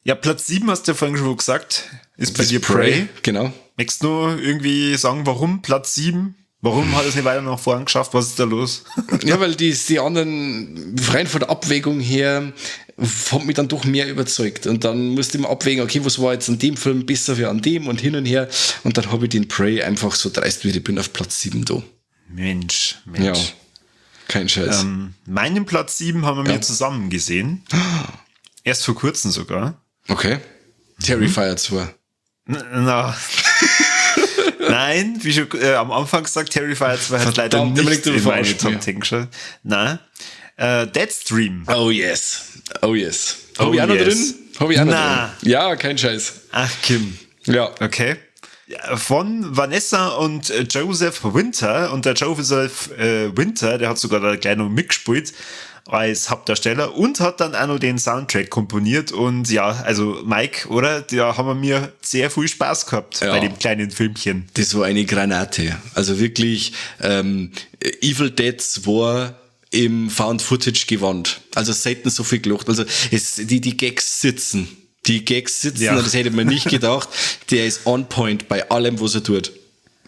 A: Ja, Platz 7 hast du ja vorhin schon gesagt, ist bei dir Prey.
B: Genau.
A: Möchtest du irgendwie sagen, warum Platz 7? Warum hat er es nicht weiter nach vorn geschafft? Was ist da los?
B: Ja, weil die anderen, rein von der Abwägung her, hat mich dann doch mehr überzeugt. Und dann musste ich mal abwägen, okay, was war jetzt an dem Film besser wie an dem und hin und her. Und dann habe ich den Prey einfach so dreist, wie ich bin, auf Platz 7 da.
A: Mensch.
B: Ja, kein Scheiß.
A: Meinen Platz 7 haben wir zusammen gesehen. Erst vor kurzem sogar.
B: Okay. Terrifier 2.
A: Na. Nein, wie schon am Anfang gesagt, Terrifier 2 hat leider nicht in meine Top 10 geschaut. Nein. Deadstream.
B: Oh yes. Habe ich auch noch drin? Habe ich auch noch drin. Ja, kein Scheiß.
A: Ach, Kim.
B: Ja.
A: Okay. Von Vanessa und Joseph Winter. Und der Joseph Winter, der hat sogar da gleich noch mitgespielt als Hauptdarsteller und hat dann auch noch den Soundtrack komponiert. Und ja, also Mike, oder? Da haben wir mir sehr viel Spaß gehabt bei dem kleinen Filmchen.
B: Das war eine Granate. Also wirklich Evil Dead 2 im Found Footage gewandt. Also selten so viel gelacht. Also die Gags sitzen. Und das hätte man nicht gedacht. Der ist on point bei allem, was er tut.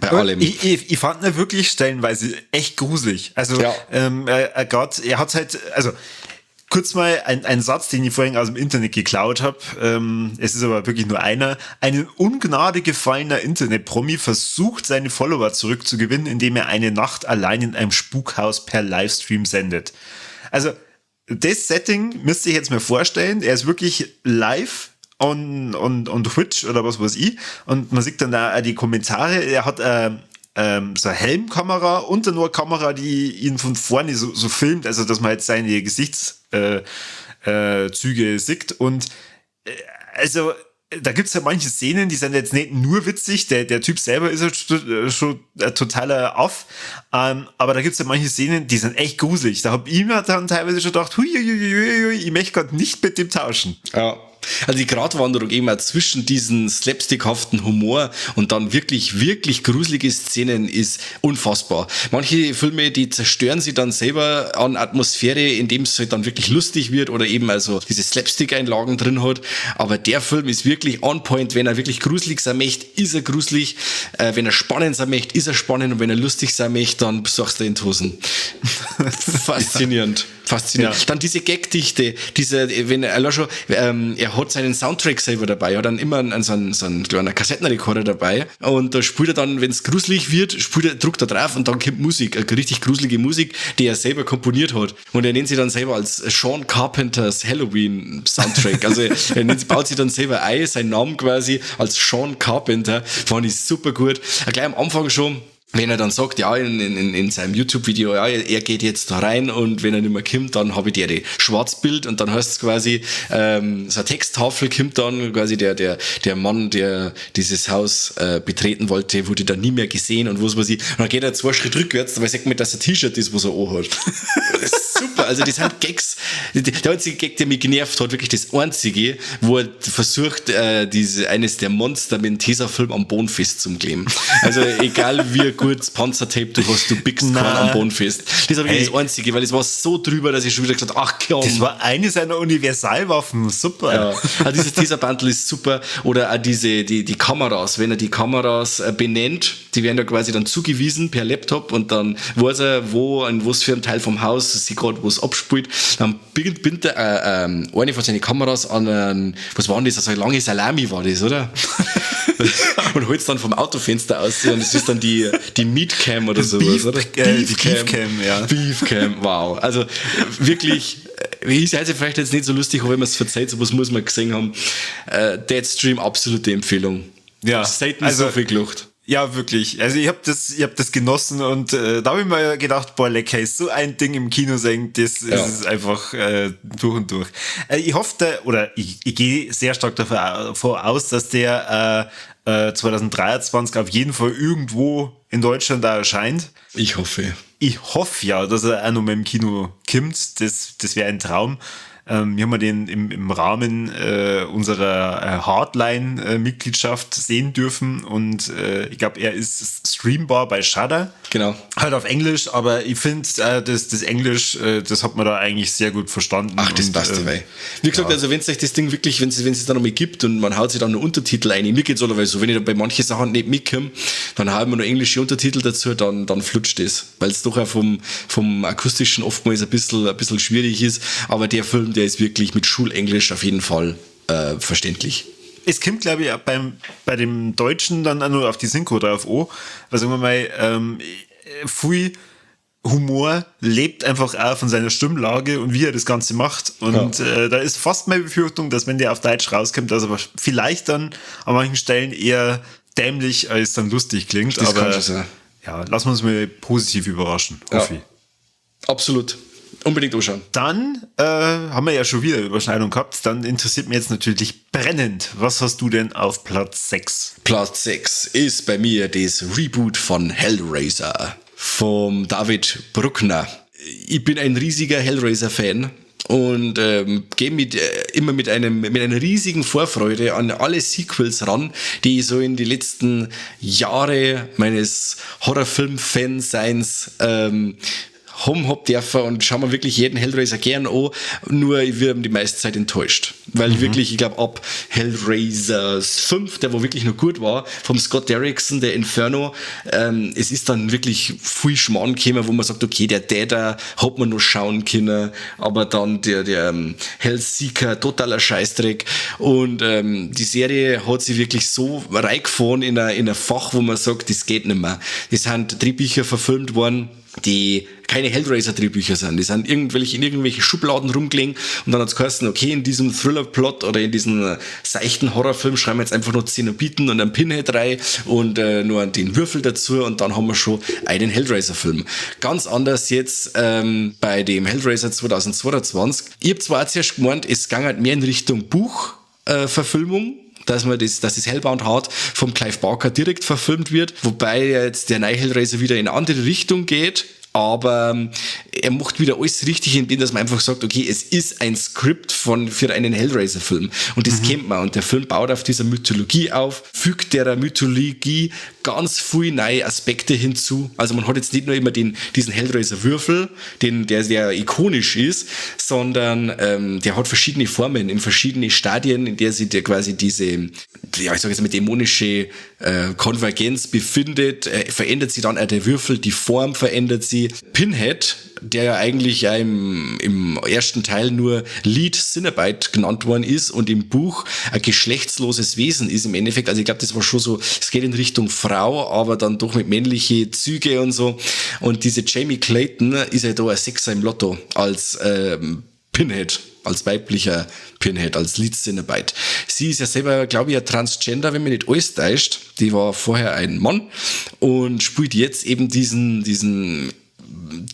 B: Bei allem.
A: Ich fand ihn wirklich stellenweise echt gruselig. Also, er hat halt, also, kurz mal ein Satz, den ich vorhin aus dem Internet geklaut habe. Es ist aber wirklich nur einer. Ein in Ungnade gefallener Internet-Promi versucht, seine Follower zurückzugewinnen, indem er eine Nacht allein in einem Spukhaus per Livestream sendet. Also, das Setting müsst ihr jetzt mal vorstellen. Er ist wirklich live on Twitch oder was weiß ich. Und man sieht dann da die Kommentare. Er hat so eine Helmkamera und eine Kamera, die ihn von vorne so filmt, also dass man jetzt seine Gesichtszüge sieht. Und also da gibt es ja manche Szenen, die sind jetzt nicht nur witzig, der Typ selber ist halt schon ein totaler Aff, aber da gibt es ja manche Szenen, die sind echt gruselig. Da habe ich mir dann teilweise schon gedacht, ich möchte gerade nicht mit dem tauschen.
B: Ja. Also die Gratwanderung eben auch zwischen diesen slapstickhaften Humor und dann wirklich, wirklich gruselige Szenen ist unfassbar. Manche Filme, die zerstören sie dann selber an Atmosphäre, indem es halt dann wirklich lustig wird oder eben also diese Slapstick-Einlagen drin hat. Aber der Film ist wirklich on point. Wenn er wirklich gruselig sein möchte, ist er gruselig. Wenn er spannend sein möchte, ist er spannend. Und wenn er lustig sein möchte, dann besuchst du in die Hosen. Faszinierend. Faszinierend. Ja. Dann diese Gagdichte, wenn er schon, er hat seinen Soundtrack selber dabei, er hat dann immer so einen kleinen Kassettenrekorder dabei und da spielt er dann, wenn es gruselig wird, druckt er drauf und dann kommt Musik, eine richtig gruselige Musik, die er selber komponiert hat. Und er nennt sie dann selber als Sean Carpenters Halloween Soundtrack. Also baut sich dann selber ein, seinen Namen quasi als Sean Carpenter, fand ich super gut. Gleich am Anfang schon, wenn er dann sagt, ja, in seinem YouTube-Video, ja, er geht jetzt da rein und wenn er nicht mehr kommt, dann habe ich dir die Schwarzbild und dann heißt es quasi, so eine Texttafel kommt dann quasi der Mann, der dieses Haus betreten wollte, wurde dann nie mehr gesehen und was weiß ich. Und dann geht er 2 Schritte rückwärts, weil sagt mir, dass ein T-Shirt ist, was er anhat. Das ist super, also das sind Gags. Der einzige Gag, der mich genervt hat, wirklich das einzige, wo er versucht, eines der Monster mit dem Tesafilm am Boden festzukleben. Also egal wie gut Panzertape du hast, du biegst keinen am Boden fest. Das war wirklich das Einzige, weil es war so drüber, dass ich schon wieder gesagt habe, ach komm.
A: Das war eine seiner Universalwaffen, super.
B: Ja, auch dieses Taser-Bundle ist super. Oder auch die Kameras, wenn er die Kameras benennt, die werden ja quasi dann zugewiesen per Laptop und dann weiß er, wo, an was für ein Teil vom Haus sie gerade was abspielt. Dann bindet er eine von seinen Kameras an was war denn das, also eine lange Salami war das, oder? Und holt es dann vom Autofenster aus und es ist dann die Meatcam oder sowas, oder?
A: Beefcam, ja.
B: Beefcam, wow. Also wirklich, ist also vielleicht jetzt nicht so lustig, aber wenn man es verzeiht, sowas muss man gesehen haben. Deadstream, absolute Empfehlung.
A: Ja,
B: selten so viel gelacht.
A: Ja, wirklich. Also ich hab das genossen und da habe ich mir gedacht, boah, lecker, ist so ein Ding im Kino sehen, das ist einfach durch und durch. Ich hoffe, ich gehe sehr stark davon aus, dass der 2023 auf jeden Fall irgendwo in Deutschland da erscheint.
B: Ich hoffe.
A: Ich hoffe ja, dass er auch noch mal im Kino kommt. Das wäre ein Traum. Wir haben den im Rahmen unserer Hardline-Mitgliedschaft sehen dürfen und ich glaube, er ist streambar bei Shudder.
B: Genau.
A: Halt auf Englisch, aber ich finde, das Englisch, das hat man da eigentlich sehr gut verstanden.
B: Ach, das passt dabei. Wie gesagt, also wenn es euch das Ding wirklich, wenn es dann nochmal gibt und man haut sich dann einen Untertitel ein, mir geht's allerweise so, wenn ich da bei manchen Sachen nicht mitkomme, dann haben wir noch englische Untertitel dazu, dann flutscht das, weil es doch auch vom Akustischen oftmals ein bisschen schwierig ist, aber der Film, der ist wirklich mit Schulenglisch auf jeden Fall verständlich.
A: Es kommt, glaube ich, bei dem Deutschen dann auch nur auf die Synchro drauf an, weil sagen wir mal, viel Humor lebt einfach auch von seiner Stimmlage und wie er das Ganze macht. Und da ist fast meine Befürchtung, dass wenn der auf Deutsch rauskommt, dass aber vielleicht dann an manchen Stellen eher dämlich als dann lustig klingt.
B: Das
A: aber
B: kann schon sein.
A: Ja, lassen wir uns mal positiv überraschen, hoffe ich.
B: Absolut. Unbedingt anschauen.
A: Dann haben wir ja schon wieder Überschneidung gehabt. Dann interessiert mich jetzt natürlich brennend. Was hast du denn auf Platz 6?
B: Platz 6 ist bei mir das Reboot von Hellraiser vom David Bruckner. Ich bin ein riesiger Hellraiser-Fan und gehe immer mit einer riesigen Vorfreude an alle Sequels ran, die ich so in die letzten Jahre meines Horrorfilm-Fanseins hab dürfen und schauen wir wirklich jeden Hellraiser gern an, nur ich werde die meiste Zeit enttäuscht. Weil wirklich, ich glaube, ab Hellraiser 5, der wo wirklich noch gut war, vom Scott Derrickson, der Inferno, es ist dann wirklich viel Schmarrn gekommen, wo man sagt, okay, der Täter hat man noch schauen können, aber dann der Hellseeker, totaler Scheißdreck und die Serie hat sich wirklich so reingefahren in ein Fach, wo man sagt, das geht nicht mehr. Es sind Drehbücher verfilmt worden, die keine Hellraiser-Drehbücher sind. Die sind in irgendwelche Schubladen rumgelegen und dann hat's geheißen, okay, in diesem Thriller-Plot oder in diesem seichten Horrorfilm schreiben wir jetzt einfach nur Zenobiten und einen Pinhead rein und nur den Würfel dazu und dann haben wir schon einen Hellraiser-Film. Ganz anders jetzt bei dem Hellraiser 2022. Ich habe zwar zuerst gemeint, es ging halt mehr in Richtung Buchverfilmung, dass das Hellbound Heart vom Clive Barker direkt verfilmt wird, wobei jetzt der neue Hellraiser wieder in eine andere Richtung geht, aber er macht wieder alles richtig, indem dass man einfach sagt, okay, es ist ein Skript für einen Hellraiser-Film und das kennt man und der Film baut auf dieser Mythologie auf, fügt der Mythologie ganz viele neue Aspekte hinzu, also man hat jetzt nicht nur immer diesen Hellraiser-Würfel, der sehr ikonisch ist, sondern der hat verschiedene Formen in verschiedene Stadien, in der sich der quasi diese, ja, ich sage jetzt mal, dämonische Konvergenz befindet, verändert sich dann auch der Würfel, die Form verändert sie. Pinhead, der ja eigentlich im ersten Teil nur Lead Cenobite genannt worden ist und im Buch ein geschlechtsloses Wesen ist im Endeffekt. Also ich glaube, das war schon so, es geht in Richtung Frau, aber dann doch mit männliche Züge und so. Und diese Jamie Clayton ist ja da ein Sechser im Lotto als Pinhead. als weiblicher Pinhead, als Lead Cenobite. Sie ist ja selber, glaube ich, ein Transgender, wenn mich nicht alles täuscht. Die war vorher ein Mann und spielt jetzt eben diesen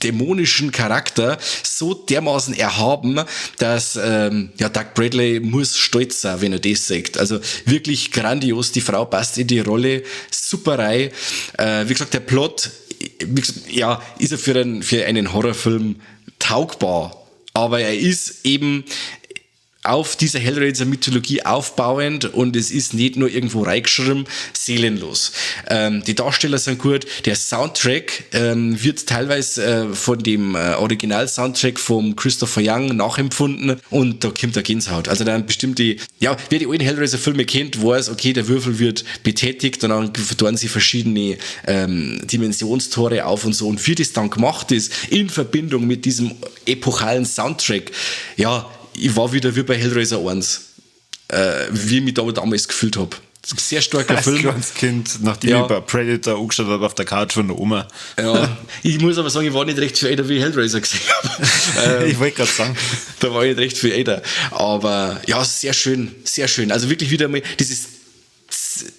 B: dämonischen Charakter so dermaßen erhaben, dass Doug Bradley muss stolz sein, wenn er das sagt. Also wirklich grandios, die Frau passt in die Rolle, super Reihe. Wie gesagt, der Plot, ist er für einen Horrorfilm taugbar, aber er ist eben auf dieser Hellraiser-Mythologie aufbauend und es ist nicht nur irgendwo reingeschrieben, seelenlos. Die Darsteller sind gut, der Soundtrack wird teilweise von dem Original-Soundtrack vom Christopher Young nachempfunden und da kommt der Gänsehaut. Also dann bestimmte, wer die alten Hellraiser-Filme kennt, weiß, okay, der Würfel wird betätigt und dann tun sie verschiedene Dimensionstore auf und so. Und wie das dann gemacht ist, in Verbindung mit diesem epochalen Soundtrack, ich war wieder wie bei Hellraiser 1, wie ich mich da damals gefühlt habe. Sehr starker Film.
A: Als kleines Kind, nachdem ich bei Predator angeschaut habe auf der Couch von der Oma.
B: Ja, ich muss aber sagen, ich war nicht recht viel älter, wie ich Hellraiser gesehen habe.
A: Ich wollte gerade sagen.
B: Da war ich nicht recht viel älter. Aber ja, sehr schön, sehr schön. Also wirklich wieder mal dieses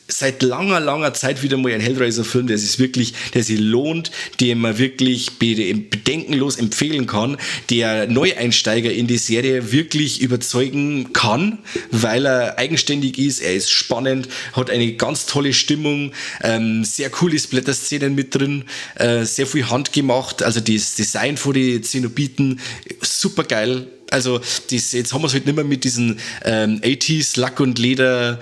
B: seit langer Zeit wieder mal ein Hellraiser-Film, der sich lohnt, den man wirklich bedenkenlos empfehlen kann, der Neueinsteiger in die Serie wirklich überzeugen kann, weil er eigenständig ist, er ist spannend, hat eine ganz tolle Stimmung, sehr coole Splatter-Szenen mit drin, sehr viel handgemacht, also das Design von den Zenobiten, super geil. Also jetzt haben wir es halt nicht mehr mit diesen 80s Lack- und Leder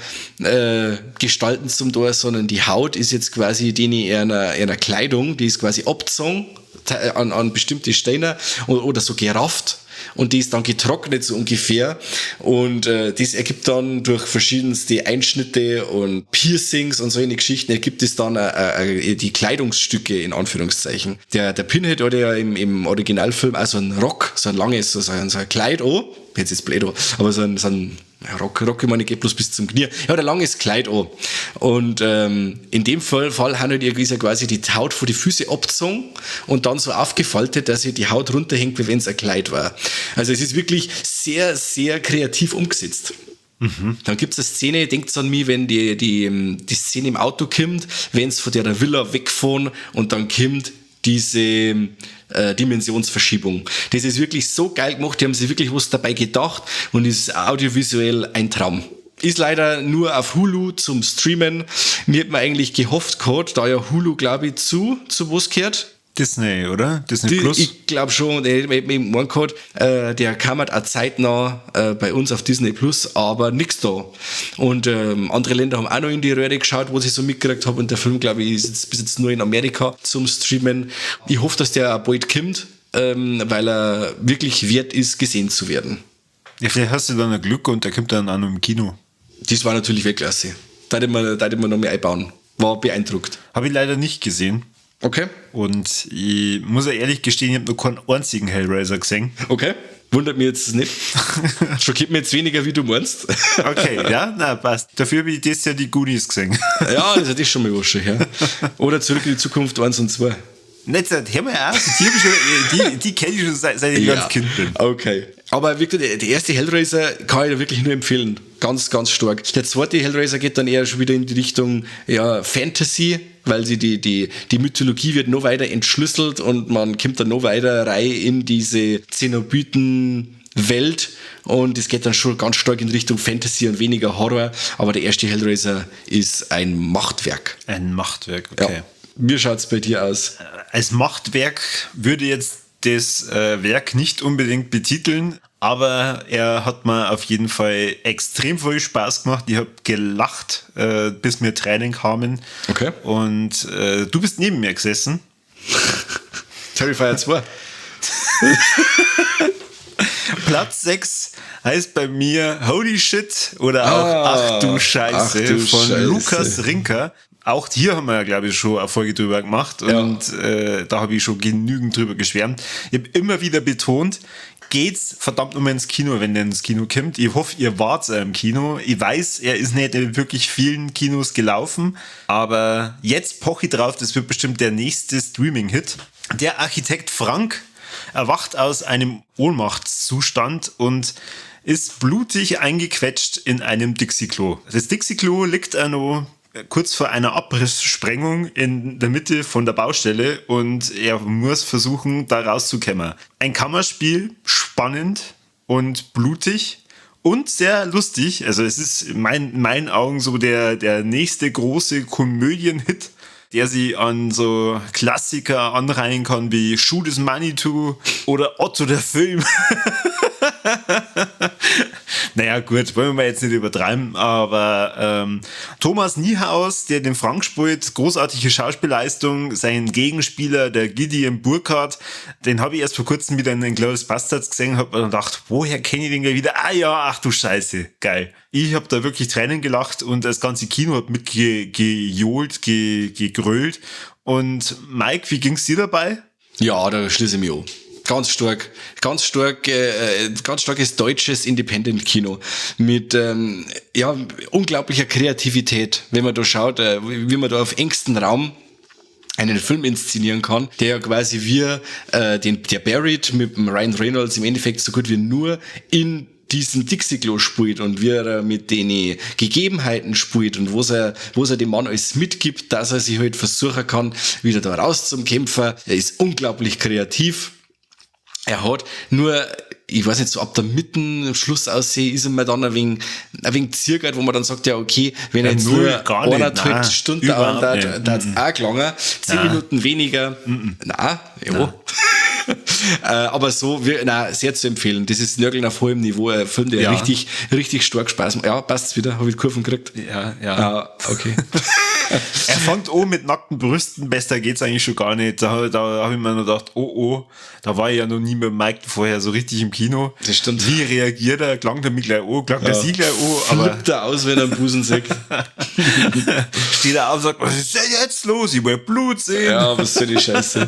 B: Gestalten zum Tor, sondern die Haut ist jetzt quasi die in einer Kleidung, die ist quasi abgezogen an bestimmte Steine oder so gerafft. Und die ist dann getrocknet so ungefähr und das ergibt dann durch verschiedenste Einschnitte und Piercings und solche Geschichten ergibt es dann die Kleidungsstücke in Anführungszeichen. Der Pinhead hat ja im Originalfilm auch so einen Rock, so ein langes, so ein Kleid an, jetzt ist blöd an, aber so ein Rock, ich meine, geht bloß bis zum Knie. Ja, ein langes Kleid an. Und in dem Fall haben halt irgendwie quasi die Haut von die Füße abgezogen und dann so aufgefaltet, dass die Haut runterhängt, wie wenn es ein Kleid war. Also es ist wirklich sehr, sehr kreativ umgesetzt. Mhm. Dann gibt es eine Szene, denkt an mich, wenn die Szene im Auto kommt, wenn es von der Villa wegfahren und dann kommt diese Dimensionsverschiebung. Das ist wirklich so geil gemacht, die haben sich wirklich was dabei gedacht und ist audiovisuell ein Traum. Ist leider nur auf Hulu zum Streamen. Mir hat man eigentlich gehofft gehabt, da ja Hulu, glaube ich, zu was gehört.
A: Disney, oder? Disney Plus?
B: Ich glaube schon, der hat mir eben gehabt, der kam halt auch zeitnah bei uns auf Disney Plus, aber nix da. Und andere Länder haben auch noch in die Röhre geschaut, wo ich so mitgekriegt habe. Und der Film, glaube ich, ist jetzt bis jetzt nur in Amerika zum Streamen. Ich hoffe, dass der auch bald kommt, weil er wirklich wert ist, gesehen zu werden.
A: Ja, vielleicht hast du dann ein Glück und der kommt dann auch noch im Kino.
B: Das war natürlich Weltklasse. Da hätte man noch mehr einbauen. War beeindruckt.
A: Habe ich leider nicht gesehen.
B: Okay.
A: Und ich muss ja ehrlich gestehen, ich habe noch keinen einzigen Hellraiser gesehen.
B: Okay. Wundert mich jetzt nicht. Schockiert mich jetzt weniger, wie du meinst.
A: Okay, ja, na passt. Dafür habe ich das ja die Goonies gesehen.
B: Ja, das ist schon mal was schon, ja. Oder Zurück in die Zukunft 1 und 2.
A: Nicht seit, hör mal auf, die kenne ich schon seit ich ganz Kind bin.
B: Okay. Aber wirklich, der erste Hellraiser kann ich dir wirklich nur empfehlen. Ganz, ganz stark. Der zweite Hellraiser geht dann eher schon wieder in die Richtung Fantasy, weil sie die Mythologie wird noch weiter entschlüsselt und man kommt dann noch weiter rein in diese Zenobiten-Welt und es geht dann schon ganz stark in Richtung Fantasy und weniger Horror. Aber der erste Hellraiser ist ein Machtwerk.
A: Ein Machtwerk, okay.
B: Ja. Wie schaut's bei dir aus?
A: Als Machtwerk würde jetzt das Werk nicht unbedingt betiteln, aber er hat mir auf jeden Fall extrem viel Spaß gemacht. Ich habe gelacht, bis mir Tränen kamen.
B: Okay.
A: Und du bist neben mir gesessen.
B: Terrifier 2.
A: Platz 6 heißt bei mir Holy Shit oder auch Ach du Scheiße von Lukas Rinker. Auch hier haben wir ja, glaube ich, schon eine Folge drüber gemacht und da habe ich schon genügend drüber geschwärmt. Ich habe immer wieder betont, geht's verdammt nochmal ins Kino, wenn der ins Kino kommt. Ich hoffe, ihr wart im Kino. Ich weiß, er ist nicht in wirklich vielen Kinos gelaufen, aber jetzt poche ich drauf, das wird bestimmt der nächste Streaming-Hit. Der Architekt Frank erwacht aus einem Ohnmachtszustand und ist blutig eingequetscht in einem Dixie-Klo. Das Dixie-Klo liegt auch noch kurz vor einer Abrisssprengung in der Mitte von der Baustelle und er muss versuchen, da rauszukommen. Ein Kammerspiel, spannend und blutig und sehr lustig. Also es ist in meinen Augen so der nächste große Komödienhit, der sie an so Klassiker anreihen kann wie Shoot is Manitou oder Otto der Film. Naja, gut, wollen wir mal jetzt nicht übertreiben, aber Thomas Niehaus, der den Frank spielt, großartige Schauspielleistung, sein Gegenspieler, der Gideon Burkhardt, den habe ich erst vor kurzem wieder in den Glorious Bastards gesehen, habe mir gedacht, woher kenne ich den gleich wieder? Ah ja, ach du Scheiße, geil. Ich habe da wirklich Tränen gelacht und das ganze Kino hat mitgejohlt, gegrölt. Und Mike, wie ging's dir dabei?
B: Ja, da schließe ich mich an. Ganz starkes deutsches Independent-Kino mit unglaublicher Kreativität, wenn man da schaut, wie man da auf engstem Raum einen Film inszenieren kann, der quasi der Buried mit dem Ryan Reynolds im Endeffekt so gut wie nur in diesen Dixie-Klo spielt und wie er mit den Gegebenheiten spielt und wo er dem Mann alles mitgibt, dass er sich halt versuchen kann, wieder da raus zum Kämpfer. Er ist unglaublich kreativ. Er hat nur, ich weiß nicht, so ab der Mitte, Schluss aussehe, ist er mir dann ein wenig zirkert, wo man dann sagt, ja, okay, wenn er jetzt nur 1,5 Stunden dauern darf, da hat's auch gelangen. 10 Minuten weniger. Aber so, sehr zu empfehlen. Das ist Nörgeln auf hohem Niveau, ein Film, der richtig, richtig stark Spaß macht. Ja, passt's wieder, habe ich Kurven gekriegt. Ja, okay.
A: Er fängt an mit nackten Brüsten, besser geht's eigentlich schon gar nicht. Da habe ich mir noch gedacht, da war ich ja noch nie mit Mike vorher so richtig im Kino.
B: Das stimmt.
A: Wie reagiert er? Klang der mich gleich an? Klang der sie gleich an?
B: Aber flippt er aus, wenn er einen Busen sagt.
A: Steht er auf und sagt, was ist denn jetzt los? Ich will Blut sehen.
B: Ja, was soll die Scheiße.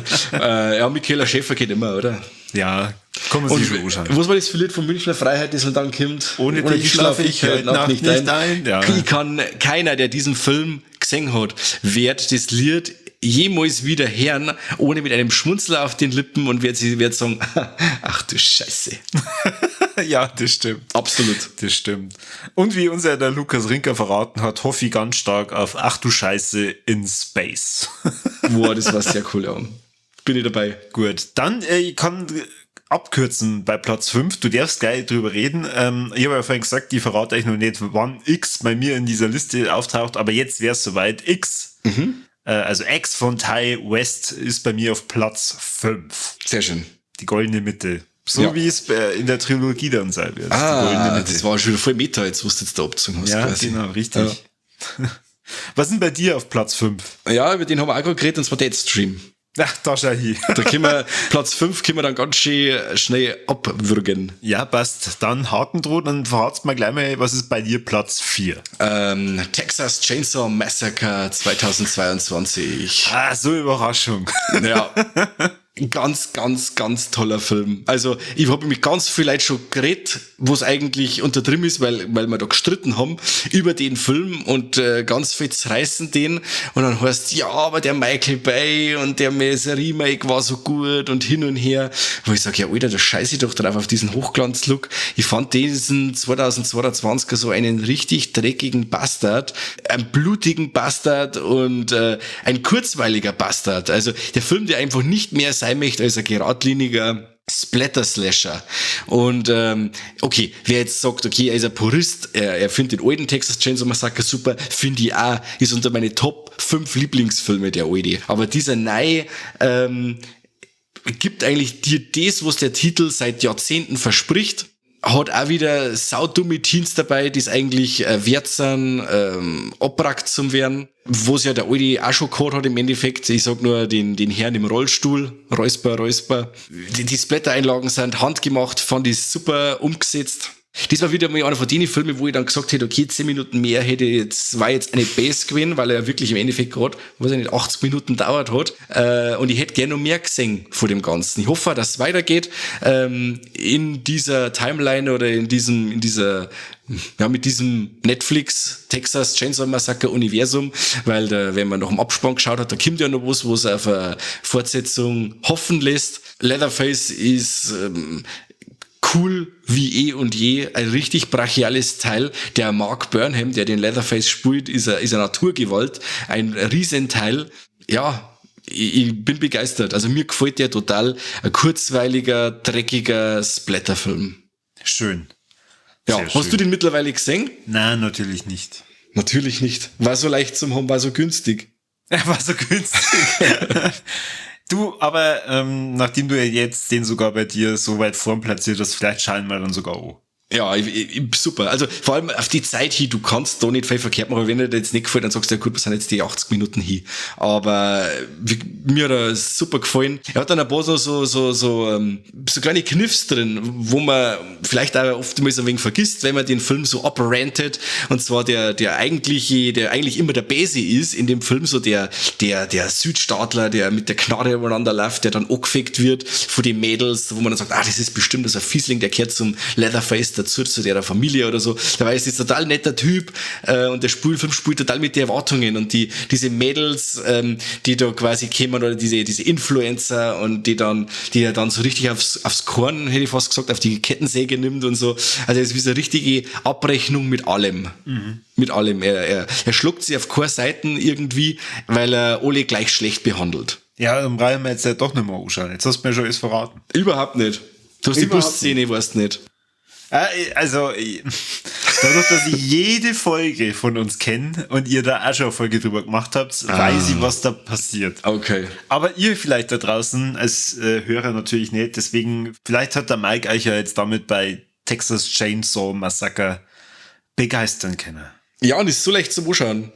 B: Michaela Schäfer geht immer, oder?
A: Ja, kann man sich schon anschauen.
B: Was war das für Lied von Münchner Freiheit, das dann kommt?
A: Ohne dich schlafe ich heute Nacht nicht ein. Ja.
B: Keiner, der diesen Film gesehen hat, wird das Lied jemals wieder hören, ohne mit einem Schmunzler auf den Lippen und wird sagen, ach du Scheiße.
A: Ja, das stimmt.
B: Absolut.
A: Das stimmt. Und wie uns ja der Lukas Rinker verraten hat, hoffe ich ganz stark auf Ach du Scheiße in Space.
B: Boah, das war sehr cool, ja. Bin ich dabei.
A: Gut, dann ich kann abkürzen bei Platz 5. Du darfst gleich drüber reden. Ich habe ja vorhin gesagt, ich verrate euch noch nicht, wann X bei mir in dieser Liste auftaucht, aber jetzt wäre es soweit. X, also X von Ty West ist bei mir auf Platz 5.
B: Sehr schön.
A: Die goldene Mitte. So wie es in der Trilogie dann sein wird.
B: Das war schon wieder voll Meta, jetzt was du jetzt da abgezogen hast.
A: Ja,
B: quasi.
A: Genau, richtig. Ja. Was sind bei dir auf Platz 5?
B: Ja, über den haben wir auch gerade geredet, und zwar Deadstream.
A: Ach, da schau hier.
B: Da können wir, Platz 5 können wir dann ganz schön schnell abwürgen.
A: Ja, passt. Dann Haken droht, dann verratst mal gleich mal, was ist bei dir Platz 4?
B: Texas Chainsaw Massacre 2022.
A: Ah, so Überraschung.
B: Ja. Ganz, ganz, ganz toller Film. Also, ich habe mit ganz viel Leuten schon geredet, wo es eigentlich unter drin ist, weil wir da gestritten haben über den Film und ganz viel zerreißen den. Und dann heißt ja, aber der Michael Bay und der Remake war so gut und hin und her. Wo ich sage, ja, Alter, da scheiße ich doch drauf auf diesen Hochglanzlook. Ich fand diesen 2022er so einen richtig dreckigen Bastard, einen blutigen Bastard und ein kurzweiliger Bastard. Also, der Film, der einfach nicht mehr sein möchte als ein geradliniger Splatter-Slasher. Und okay, wer jetzt sagt, okay, er ist ein Purist, er findet den alten Texas Chainsaw Massacre super, finde ich auch, ist unter meine Top 5 Lieblingsfilme der alte. Aber dieser neue gibt eigentlich dir das, was der Titel seit Jahrzehnten verspricht. Hat auch wieder saudumme Teens dabei, die es eigentlich wert sind, abbrackt zum werden. Wo es ja der Alte auch schon gehabt hat im Endeffekt. Ich sag nur den Herrn im Rollstuhl. Räusper. Die Splatter-Einlagen sind handgemacht, fand ich super umgesetzt. Das war wieder mal einer von den Filmen, wo ich dann gesagt hätte, okay, 10 Minuten mehr war jetzt eine Base gewesen, weil er ja wirklich im Endeffekt gerade, weiß ich nicht, 80 Minuten dauert hat. Und ich hätte gerne noch mehr gesehen von dem Ganzen. Ich hoffe, dass es weitergeht, in dieser Timeline oder in dieser ja, mit diesem Netflix Texas Chainsaw Massacre Universum, weil da, wenn man noch im Abspann geschaut hat, da kommt ja noch was, wo es auf eine Fortsetzung hoffen lässt. Leatherface ist cool wie eh und je, ein richtig brachiales Teil. Der Mark Burnham, der den Leatherface spielt, ist eine Naturgewalt, ein Riesenteil. Ja, ich bin begeistert. Also mir gefällt der total. Ein kurzweiliger, dreckiger Splatterfilm.
A: Schön.
B: Ja,
A: Sehr
B: hast
A: schön.
B: du den mittlerweile gesehen?
A: Nein, natürlich nicht.
B: Natürlich nicht. War so leicht zum haben, war so günstig.
A: Er war so günstig. Du, aber nachdem du ja jetzt den sogar bei dir so weit vorn platziert hast, vielleicht schauen wir dann sogar an.
B: Ja, super. Also vor allem auf die Zeit hin, du kannst da nicht viel verkehrt machen, wenn dir das jetzt nicht gefällt, dann sagst du, ja gut, wir sind jetzt die 80 Minuten hin. Aber mir hat er super gefallen. Er hat dann ein paar so kleine Kniffs drin, wo man vielleicht auch oft mal so ein wenig vergisst, wenn man den Film so abrantet. Und zwar der eigentlich immer der Base ist in dem Film, so der Südstaatler, der mit der Knarre übereinander läuft, der dann angefickt wird von den Mädels, wo man dann sagt, das ist bestimmt das ein Fiesling, der gehört zum Leatherface dazu, zu der Familie oder so. Dabei ist das total netter Typ und der Spielfilm spielt total mit den Erwartungen und diese Mädels, die da quasi kommen oder diese Influencer und die er dann so richtig aufs Korn, hätte ich fast gesagt, auf die Kettensäge nimmt und so. Also es ist wie so eine richtige Abrechnung mit allem. Mhm. Mit allem. Er schluckt sie auf keine Seiten irgendwie, weil er alle gleich schlecht behandelt.
A: Ja, dann brauchen wir jetzt ja doch nicht mehr anschauen. Jetzt hast du mir schon alles verraten.
B: Überhaupt nicht. Du hast die Busszene, weißt nicht.
A: Also, dadurch, dass ich jede Folge von uns kenne und ihr da auch schon eine Folge drüber gemacht habt, weiß ich, was da passiert.
B: Okay.
A: Aber ihr vielleicht da draußen als Hörer natürlich nicht. Deswegen, vielleicht hat der Mike euch ja jetzt damit bei Texas Chainsaw Massacre begeistern können.
B: Ja, und ist so leicht zum Anschauen.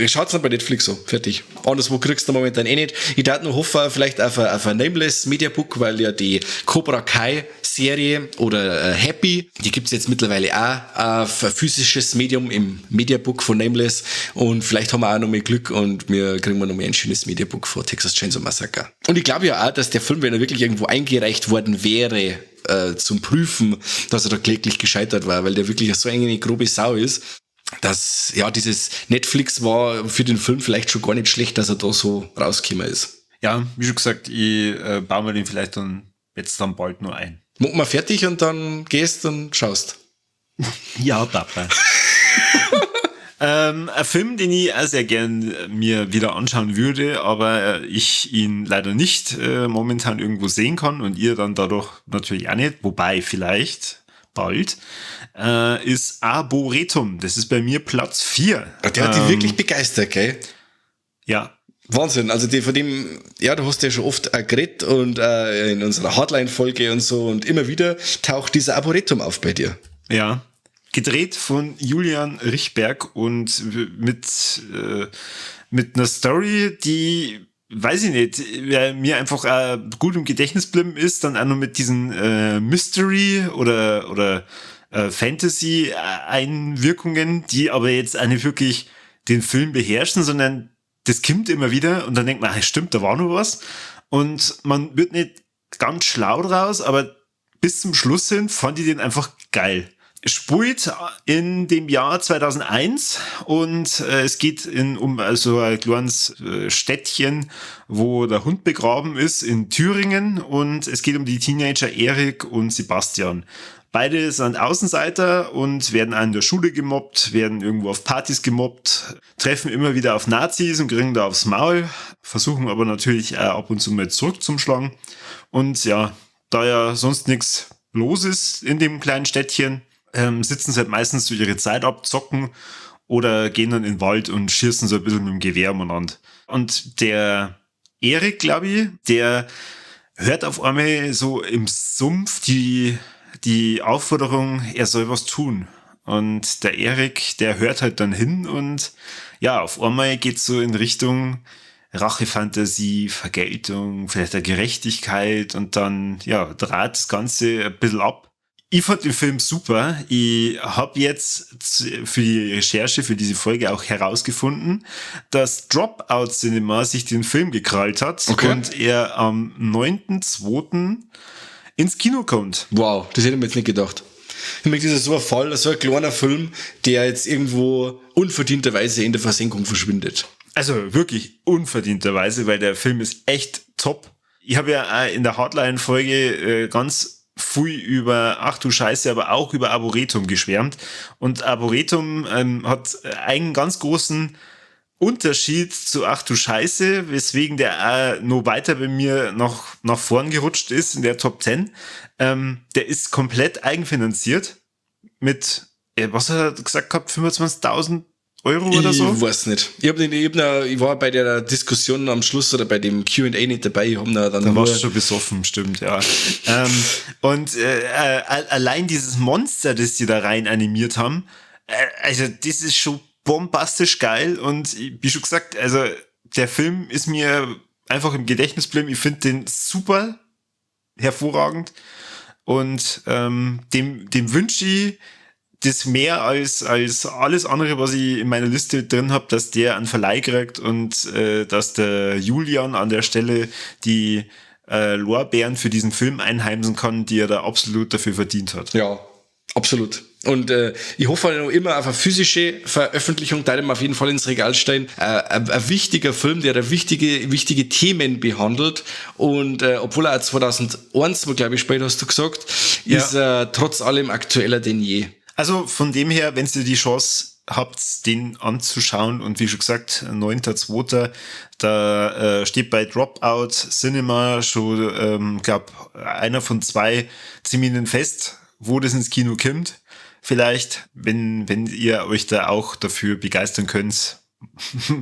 B: Schaut's dann bei Netflix so, fertig. Anderswo kriegst du momentan eh nicht. Ich darf nur hoffen, vielleicht auf ein Nameless Mediabook, weil ja die Cobra Kai Serie oder Happy, die gibt's jetzt mittlerweile auch auf ein physisches Medium im Mediabook von Nameless und vielleicht haben wir auch noch mehr Glück und kriegen noch mehr ein schönes Mediabook von Texas Chainsaw Massacre. Und ich glaube ja auch, dass der Film, wenn er wirklich irgendwo eingereicht worden wäre, zum Prüfen, dass er da kläglich gescheitert war, weil der wirklich so eine grobe Sau ist, dass, ja, dieses Netflix war für den Film vielleicht schon gar nicht schlecht, dass er da so rausgekommen ist.
A: Ja, wie schon gesagt, ich baue mir den vielleicht dann jetzt dann bald nur ein.
B: Mach mal fertig und dann gehst und schaust.
A: Ja, Papa. Ein Film, den ich auch sehr gern mir wieder anschauen würde, aber ich ihn leider nicht momentan irgendwo sehen kann und ihr dann dadurch natürlich auch nicht, wobei vielleicht bald, ist Arboretum. Das ist bei mir Platz 4.
B: Der hat dich wirklich begeistert, gell?
A: Ja.
B: Wahnsinn, also von dem, ja, du hast ja schon oft geredet und in unserer Hardline-Folge und so und immer wieder taucht dieser Arboretum auf bei dir.
A: Ja. Gedreht von Julian Richberg und mit einer Story, die, weiß ich nicht, mir einfach gut im Gedächtnis geblieben ist, dann auch noch mit diesen Mystery oder Fantasy-Einwirkungen, die aber jetzt auch nicht wirklich den Film beherrschen, sondern das kommt immer wieder und dann denkt man, stimmt, da war noch was. Und man wird nicht ganz schlau draus, aber bis zum Schluss hin fand ich den einfach geil. Spielt in dem Jahr 2001 und es geht um also ein kleines Städtchen, wo der Hund begraben ist in Thüringen und es geht um die Teenager Erik und Sebastian. Beide sind Außenseiter und werden an der Schule gemobbt, werden irgendwo auf Partys gemobbt, treffen immer wieder auf Nazis und kriegen da aufs Maul, versuchen aber natürlich ab und zu mal zurückzuschlagen. Und ja, da ja sonst nichts los ist in dem kleinen Städtchen, sitzen sie halt meistens so ihre Zeit ab, zocken oder gehen dann in den Wald und schießen so ein bisschen mit dem Gewehr umeinander. Und der Erik, glaube ich, der hört auf einmal so im Sumpf die Aufforderung, er soll was tun. Und der Erik, der hört halt dann hin und ja, auf einmal geht's so in Richtung Rachefantasie, Vergeltung, vielleicht der Gerechtigkeit und dann, ja, dreht das Ganze ein bisschen ab. Ich fand den Film super. Ich habe jetzt für die Recherche für diese Folge auch herausgefunden, dass Dropout Cinema sich den Film gekrallt hat und er am 9.2. ins Kino kommt.
B: Wow, das hätte ich mir jetzt nicht gedacht. Ich merke, das ist so ein Fall, so ein kleiner Film, der jetzt irgendwo unverdienterweise in der Versenkung verschwindet.
A: Also wirklich unverdienterweise, weil der Film ist echt top. Ich habe ja auch in der Hardline-Folge ganz viel über Ach du Scheiße, aber auch über Arboretum geschwärmt. Und Arboretum hat einen ganz großen Unterschied zu Ach du Scheiße, weswegen der auch noch weiter bei mir nach vorn gerutscht ist in der Top 10. Der ist komplett eigenfinanziert mit, was hat er gesagt gehabt, 25.000 Euro oder so?
B: Ich weiß nicht. Ich war bei der Diskussion am Schluss oder bei dem Q&A nicht dabei. Ich hab dann
A: warst du schon besoffen, stimmt, ja. Allein dieses Monster, das die da rein animiert haben, also das ist schon bombastisch geil und wie schon gesagt, also der Film ist mir einfach im Gedächtnis geblieben. Ich finde den super hervorragend und dem wünsche ich das mehr als alles andere, was ich in meiner Liste drin habe, dass der einen Verleih kriegt und dass der Julian an der Stelle die Lorbeeren für diesen Film einheimsen kann, die er da absolut dafür verdient hat.
B: Ja, absolut. Und ich hoffe noch immer auf eine physische Veröffentlichung, da auf jeden Fall ins Regal stehen. Ein wichtiger Film, der da wichtige Themen behandelt. Und obwohl er 2001, glaube ich, später hast du gesagt, ist trotz allem aktueller denn je.
A: Also von dem her, wenn ihr die Chance habt, den anzuschauen und wie schon gesagt, 9.2., da steht bei Dropout Cinema schon, einer von 2 Terminen fest, wo das ins Kino kommt. Vielleicht, wenn ihr euch da auch dafür begeistern könnt,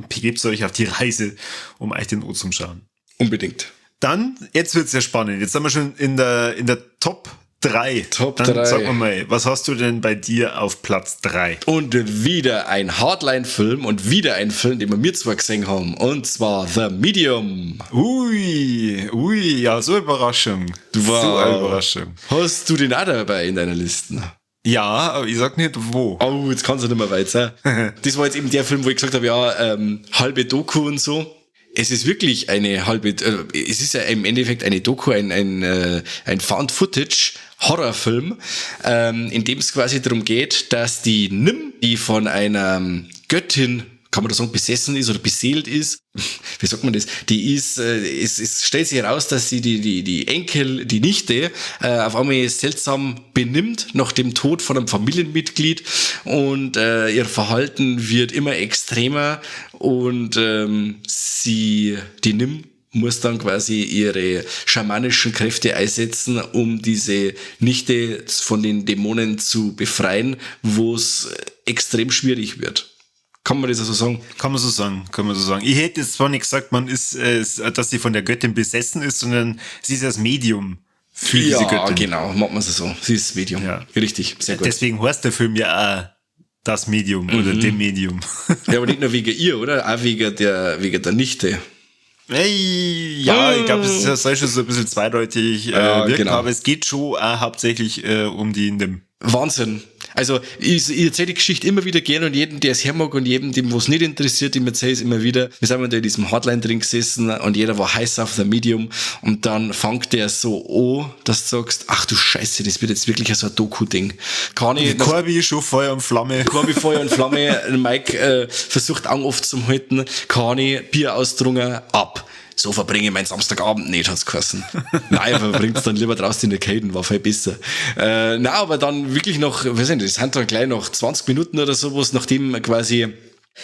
A: begebt euch auf die Reise, um euch den O zu schauen.
B: Unbedingt.
A: Dann, jetzt wird's ja spannend. Jetzt sind wir schon in der Top 3.
B: Top 3.
A: Sag mal, was hast du denn bei dir auf Platz 3?
B: Und wieder ein Hardline-Film und wieder ein Film, den wir mir zwar gesehen haben. Und zwar The Medium.
A: Ui, ja, so eine Überraschung.
B: Wow.
A: So eine Überraschung.
B: Hast du den auch dabei in deiner Liste?
A: Ja, aber ich sag nicht wo.
B: Oh, jetzt kannst du nicht mehr weiter. Das war jetzt eben der Film, wo ich gesagt habe, ja, halbe Doku und so. Es ist wirklich eine halbe, es ist ja im Endeffekt eine Doku, ein Found-Footage-Horrorfilm, in dem es quasi darum geht, dass die Nim, die von einer Göttin, kann man da sagen, besessen ist oder beseelt ist, wie sagt man das, die ist, es stellt sich heraus, dass sie die Enkel, die Nichte, auf einmal seltsam benimmt nach dem Tod von einem Familienmitglied und ihr Verhalten wird immer extremer und die Nim muss dann quasi ihre schamanischen Kräfte einsetzen, um diese Nichte von den Dämonen zu befreien, wo es extrem schwierig wird. Kann man das so sagen?
A: Kann man so sagen. Ich hätte jetzt zwar nicht gesagt, dass sie von der Göttin besessen ist, sondern sie ist das Medium für diese Göttin.
B: Ja, genau, macht man so. Sie ist das Medium. Ja. Richtig, sehr gut.
A: Deswegen heißt der Film ja auch das Medium oder dem Medium.
B: Ja, aber nicht nur wegen ihr, oder? Auch wegen der Nichte.
A: Ja, ich glaube, das soll schon so ein bisschen zweideutig wirken,
B: genau.
A: Aber es geht schon auch hauptsächlich um die Nim.
B: Wahnsinn. Also ich erzähle die Geschichte immer wieder gerne und jedem, der es hermag und jedem, dem was nicht interessiert, dem erzähle ich es immer wieder. Wir sind da in diesem Hardline drin gesessen und jeder war heiß auf The Medium und dann fängt der so an, dass du sagst, ach du Scheiße, das wird jetzt wirklich so ein Doku-Ding.
A: Corby schon Feuer und Flamme.
B: Corby Feuer und Flamme. Mike versucht Augen aufzuhalten. Kani Bier ausdrungen, ab. So verbringe ich meinen Samstagabend nicht, hat's geheißen. Nein, verbringt's dann lieber draußen in der Caden, war viel besser. Nein, aber dann wirklich noch, weiß nicht, das sind dann gleich noch 20 Minuten oder sowas, nachdem quasi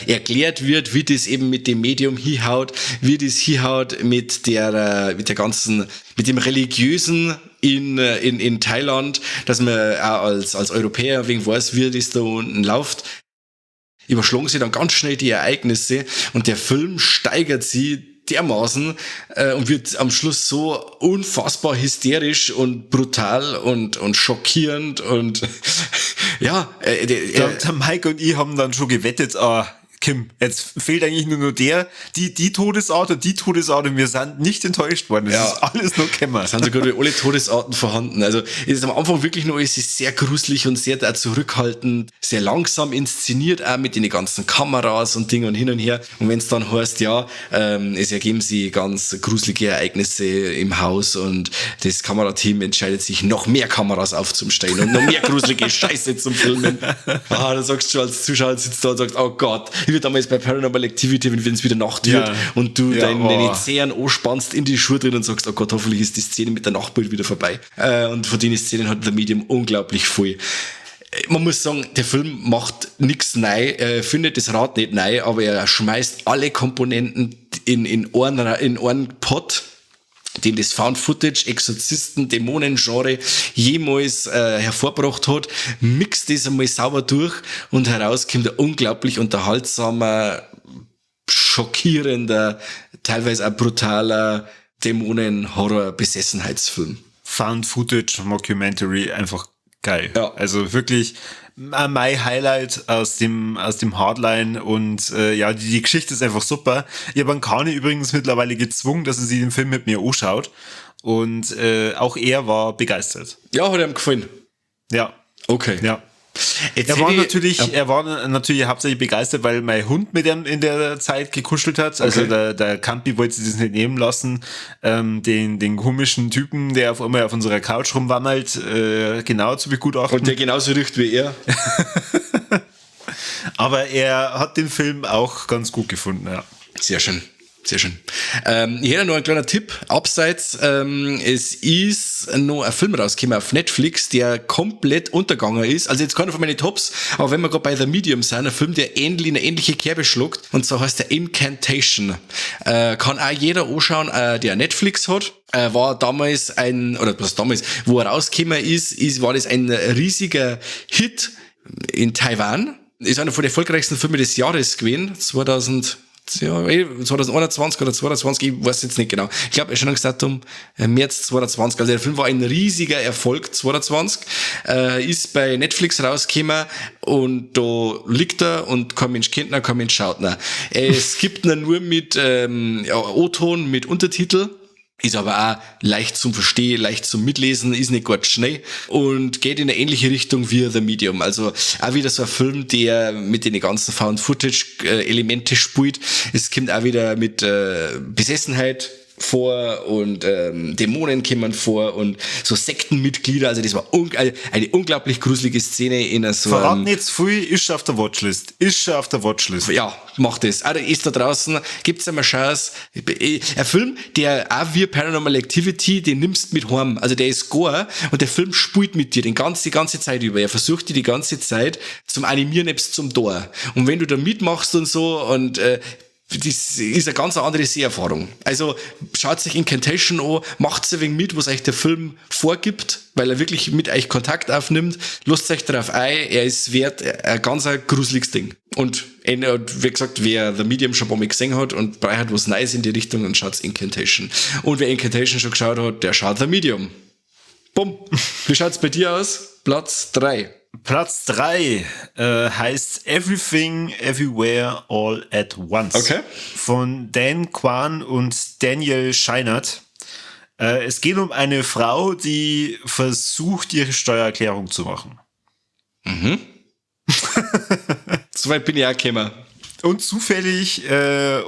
B: erklärt wird, wie das eben mit dem Medium hinhaut, wie das hinhaut mit dem Religiösen in Thailand, dass man auch als Europäer wegen weiß, wie das da unten läuft. Überschlagen sie dann ganz schnell die Ereignisse und der Film steigert sie dermaßen und wird am Schluss so unfassbar hysterisch und brutal und schockierend und ja.
A: Der Mike und ich haben dann schon gewettet, Kim, jetzt fehlt eigentlich nur die Todesart und die Todesart und wir sind nicht enttäuscht worden. Das ist alles nur Kämmer.
B: Es sind sogar alle Todesarten vorhanden. Also es ist am Anfang wirklich noch, es ist sehr gruselig und sehr zurückhaltend, sehr langsam inszeniert, auch mit den ganzen Kameras und Dingen und hin und her. Und wenn es dann heißt, es ergeben sich ganz gruselige Ereignisse im Haus und das Kamerateam entscheidet sich, noch mehr Kameras aufzustellen und noch mehr gruselige Scheiße zum Filmen. Da sagst du als Zuschauer, sitzt da und sagst, oh Gott, ich würde damals bei Paranormal Activity, wenn es wieder Nacht wird und du deine Zähne anspannst in die Schuhe drin und sagst, oh Gott, hoffentlich ist die Szene mit der Nachtbild wieder vorbei. Und von den Szenen hat The Medium unglaublich viel. Man muss sagen, der Film macht nichts neu, findet das Rad nicht neu, aber er schmeißt alle Komponenten in einen Pot, den das Found-Footage, Exorzisten, Dämonen-Genre jemals hervorgebracht hat, mixt das einmal sauber durch und herauskommt ein unglaublich unterhaltsamer, schockierender, teilweise auch brutaler Dämonen-Horror-Besessenheitsfilm.
A: Found-Footage-Mockumentary, einfach geil. Ja. Also wirklich mein Highlight aus dem Hardline und die Geschichte ist einfach super. Ich habe Kani übrigens mittlerweile gezwungen, dass er sich den Film mit mir anschaut und auch er war begeistert.
B: Ja, hat ihm gefallen.
A: Ja.
B: Okay.
A: Ja. Er war natürlich hauptsächlich begeistert, weil mein Hund mit ihm in der Zeit gekuschelt hat. Also der Campi wollte sich das nicht nehmen lassen. Den komischen Typen, der auf einmal auf unserer Couch rumwandelt, genau zu begutachten.
B: Und der genauso riecht wie er.
A: Aber er hat den Film auch ganz gut gefunden, ja.
B: Sehr schön. Sehr schön. Ich hätte noch einen kleinen Tipp. Abseits, es ist noch ein Film rausgekommen auf Netflix, der komplett untergegangen ist. Also jetzt keiner von meinen Tops, aber wenn wir gerade bei The Medium sind, ein Film, der eine ähnliche Kerbe schluckt, und so heißt der Incantation. Kann auch jeder anschauen, der Netflix hat. War damals wo er rausgekommen ist, war das ein riesiger Hit in Taiwan. Ist einer von den erfolgreichsten Filmen des Jahres gewesen, 2021 oder 2022, ich weiß jetzt nicht genau. Ich glaube, Erscheinungsdatum März 2020. Also der Film war ein riesiger Erfolg 2020. Ist bei Netflix rausgekommen und da liegt er und kein Mensch kennt ihn, kein Mensch schaut ihn. Es gibt ihn nur mit O-Ton, mit Untertitel. Ist aber auch leicht zum Verstehen, leicht zum Mitlesen, ist nicht ganz schnell und geht in eine ähnliche Richtung wie The Medium. Also auch wieder so ein Film, der mit den ganzen Found-Footage-Elemente spielt. Es kommt auch wieder mit Besessenheit vor und Dämonen kommen vor und so Sektenmitglieder. Also das war eine unglaublich gruselige Szene in so einem...
A: Verraten jetzt viel, ist schon auf der Watchlist.
B: Ja, macht das. Also ist da draußen, gibt's einmal Chance. Ein Film, der auch wie Paranormal Activity, den nimmst mit heim. Also der ist gore und der Film spielt mit dir die ganze Zeit über. Er versucht dir die ganze Zeit zum Animieren, nebst zum Tor. Und wenn du da mitmachst und so und das ist eine ganz andere Seherfahrung. Also schaut sich Incantation an, macht's ein wenig mit, was euch der Film vorgibt, weil er wirklich mit euch Kontakt aufnimmt. Lasst euch darauf ein, er ist wert, ein ganz gruseliges Ding. Und wie gesagt, wer The Medium schon ein paar Mal gesehen hat und braucht was Neues in die Richtung, dann schaut's Incantation. Und wer Incantation schon geschaut hat, der schaut The Medium. Bumm. Wie schaut's bei dir aus? Platz 3.
A: Platz 3 heißt Everything, Everywhere, All at Once.
B: Okay.
A: Von Dan Kwan und Daniel Scheinert. Es geht um eine Frau, die versucht, ihre Steuererklärung zu machen.
B: Mhm. Soweit bin ich auch gekommen.
A: Und zufällig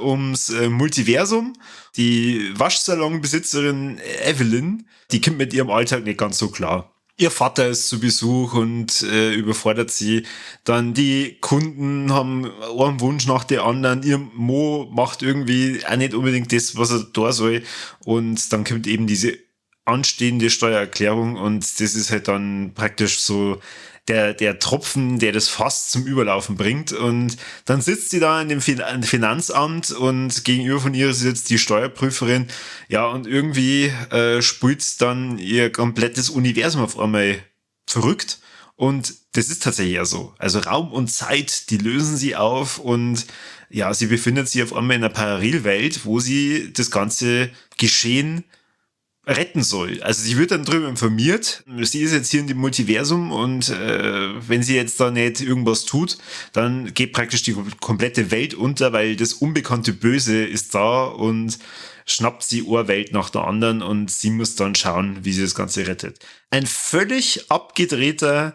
A: ums Multiversum. Die Waschsalonbesitzerin Evelyn, die kommt mit ihrem Alltag nicht ganz so klar. Ihr Vater ist zu Besuch und überfordert sie. Dann die Kunden haben einen Wunsch nach der anderen. Ihr Mo macht irgendwie auch nicht unbedingt das, was er da soll. Und dann kommt eben diese anstehende Steuererklärung und das ist halt dann praktisch so der Tropfen, der das Fass zum Überlaufen bringt. Und dann sitzt sie da in dem Finanzamt und gegenüber von ihr sitzt die Steuerprüferin. Ja, und irgendwie spielt dann ihr komplettes Universum auf einmal verrückt. Und das ist tatsächlich ja so. Also Raum und Zeit, die lösen sie auf und ja, sie befindet sich auf einmal in einer Parallelwelt, wo sie das ganze Geschehen retten soll. Also sie wird dann darüber informiert, sie ist jetzt hier in dem Multiversum und wenn sie jetzt da nicht irgendwas tut, dann geht praktisch die komplette Welt unter, weil das unbekannte Böse ist da und schnappt sie eine Welt nach der anderen und sie muss dann schauen, wie sie das Ganze rettet. Ein völlig abgedrehter,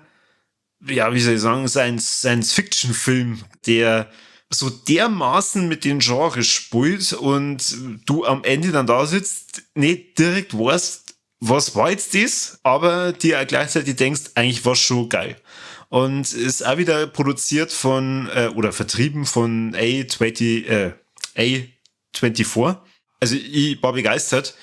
A: ja, wie soll ich sagen, Science-Fiction-Film, der so dermaßen mit den Genres spielt und du am Ende dann da sitzt, nicht direkt weißt, was war jetzt das, aber dir auch gleichzeitig denkst, eigentlich war es schon geil. Und ist auch wieder produziert von, oder vertrieben von A24. Also ich war begeistert.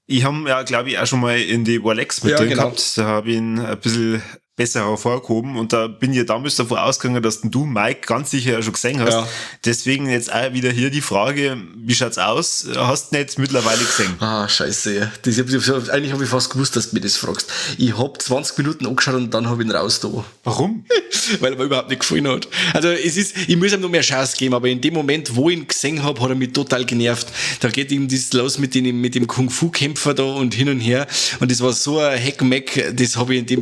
A: Ich habe ja, glaube ich, auch schon mal in die Warlex mit drin gehabt. Da habe ich ihn ein bisschen besser hervorgehoben und da bin ich damals davon ausgegangen, dass du, Mike, ganz sicher ja schon gesehen hast. Ja. Deswegen jetzt auch wieder hier die Frage, wie schaut's aus? Hast du nicht mittlerweile gesehen?
B: Ah, scheiße. Eigentlich habe ich fast gewusst, dass du mir das fragst. Ich habe 20 Minuten angeschaut und dann habe ich ihn raus da.
A: Warum?
B: Weil er mir überhaupt nicht gefallen hat. Also ich muss ihm noch mehr Chance geben, aber in dem Moment, wo ich ihn gesehen habe, hat er mich total genervt. Da geht ihm das los mit dem Kung-Fu-Kämpfer da und hin und her und das war so ein Heckmeck, das habe ich in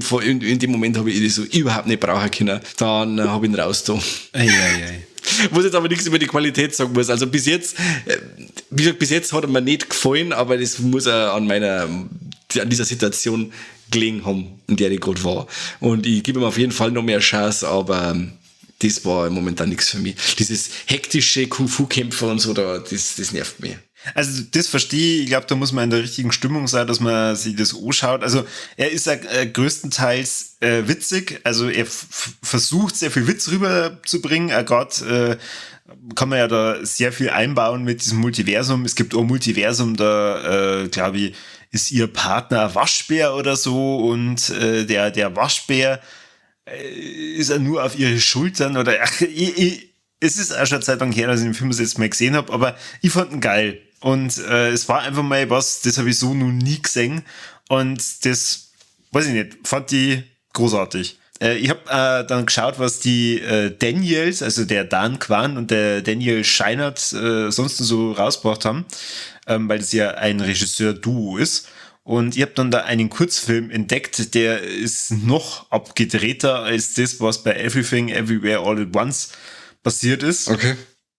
B: dem Moment habe ich das so überhaupt nicht brauchen können. Dann habe ich ihn raus da. Muss jetzt aber nichts über die Qualität sagen muss. Also bis jetzt, wie gesagt, bis jetzt hat er mir nicht gefallen, aber das muss er an dieser Situation gelegen haben, in der ich gerade war. Und ich gebe ihm auf jeden Fall noch mehr Chance, aber das war momentan nichts für mich. Dieses hektische Kung-Fu-Kämpfer und so, das nervt mich.
A: Also das verstehe ich. Ich glaube, da muss man in der richtigen Stimmung sein, dass man sich das anschaut. Also er ist ja größtenteils witzig. Also er versucht sehr viel Witz rüberzubringen. Gerade kann man ja da sehr viel einbauen mit diesem Multiversum. Es gibt auch ein Multiversum, da glaube ich, ist ihr Partner ein Waschbär oder so und der Waschbär ist er nur auf ihre Schultern oder es ist auch schon eine Zeit lang her, dass ich den Film das jetzt mal gesehen habe, aber ich fand ihn geil. Und es war einfach mal was, das habe ich so noch nie gesehen. Und das, weiß ich nicht, fand ich großartig. Ich habe dann geschaut, was die Daniels, also der Dan Kwan und der Daniel Scheinert sonst so rausgebracht haben, weil das ja ein Regisseur-Duo ist. Und ich habe dann da einen Kurzfilm entdeckt, der ist noch abgedrehter als das, was bei Everything, Everywhere, All at Once passiert ist.
B: Okay.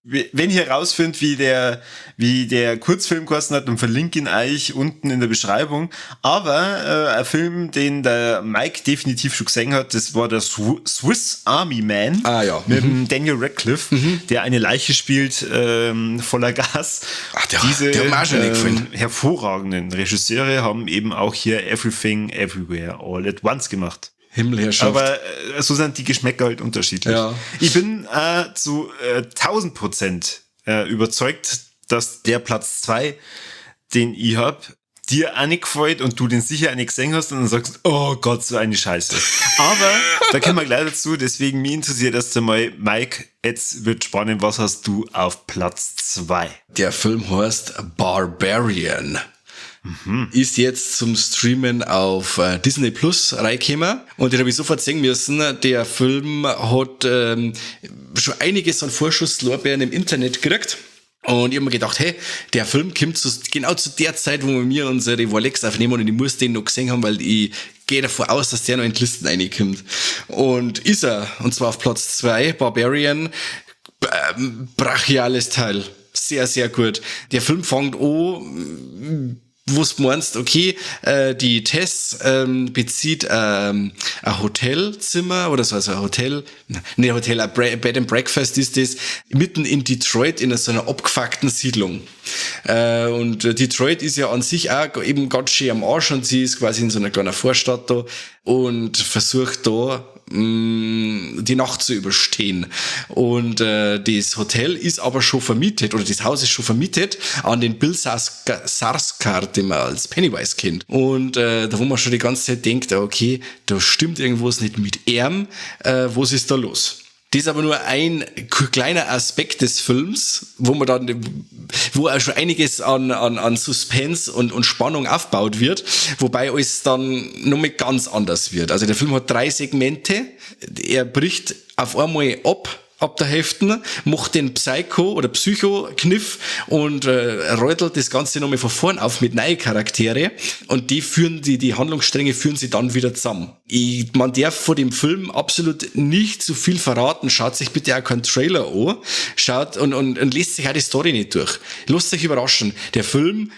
A: Wenn ihr herausfindet, wie der Kurzfilm geheißen hat, dann verlinke ihn euch unten in der Beschreibung. Aber ein Film, den der Mike definitiv schon gesehen hat, das war der Swiss Army Man mit dem Daniel Radcliffe, der eine Leiche spielt voller Gas.
B: Ach, der hat mir schon nicht gefallen.
A: Hervorragenden Regisseure haben eben auch hier Everything, Everywhere, All at Once gemacht.
B: Himmelherrschaft.
A: Aber so sind die Geschmäcker halt unterschiedlich.
B: Ja.
A: Ich bin zu 1000% überzeugt, dass der Platz 2, den ich hab, dir auch nicht gefällt und du den sicher auch nicht gesehen hast und dann sagst, oh Gott, so eine Scheiße. Aber da kommen wir gleich dazu, deswegen mich interessiert erst einmal, Mike, jetzt wird spannend, was hast du auf Platz 2?
B: Der Film heißt Barbarian. Ist jetzt zum Streamen auf Disney Plus reingekommen und den habe ich sofort sehen müssen. Der Film hat schon einiges an Vorschusslorbeeren im Internet gekriegt. Und ich habe mir gedacht, hey, der Film kommt genau zu der Zeit, wo wir unsere Warlex aufnehmen und ich muss den noch gesehen haben, weil ich gehe davon aus, dass der noch in die Listen reinkommt. Und ist er, und zwar auf Platz 2, Barbarian, brachiales Teil. Sehr, sehr gut. Der Film fängt an, wo du meinst, okay, die Tess bezieht ein Hotelzimmer oder so, also ein Bed and Breakfast ist das, mitten in Detroit in so einer abgefuckten Siedlung. Und Detroit ist ja an sich auch eben ganz schön am Arsch und sie ist quasi in so einer kleinen Vorstadt da und versucht da die Nacht zu überstehen. Und das Hotel ist aber schon vermietet, oder das Haus ist schon vermietet an den Bill Skarsgård, den man als Pennywise kennt. Und da wo man schon die ganze Zeit denkt, okay, da stimmt irgendwas nicht mit ihm, was ist da los? Das ist aber nur ein kleiner Aspekt des Films, wo auch schon einiges an Suspense und Spannung aufgebaut wird, wobei alles dann noch mal ganz anders wird. Also der Film hat 3 Segmente, er bricht auf einmal ab ab der Hälfte, macht den Psycho-Kniff und räutelt das Ganze nochmal von vorn auf mit neuen Charaktere und die Handlungsstränge führen sie dann wieder zusammen. Man darf vor dem Film absolut nicht zu viel verraten. Schaut sich bitte auch keinen Trailer an. Schaut und lest sich auch die Story nicht durch. Lasst euch überraschen. Der Film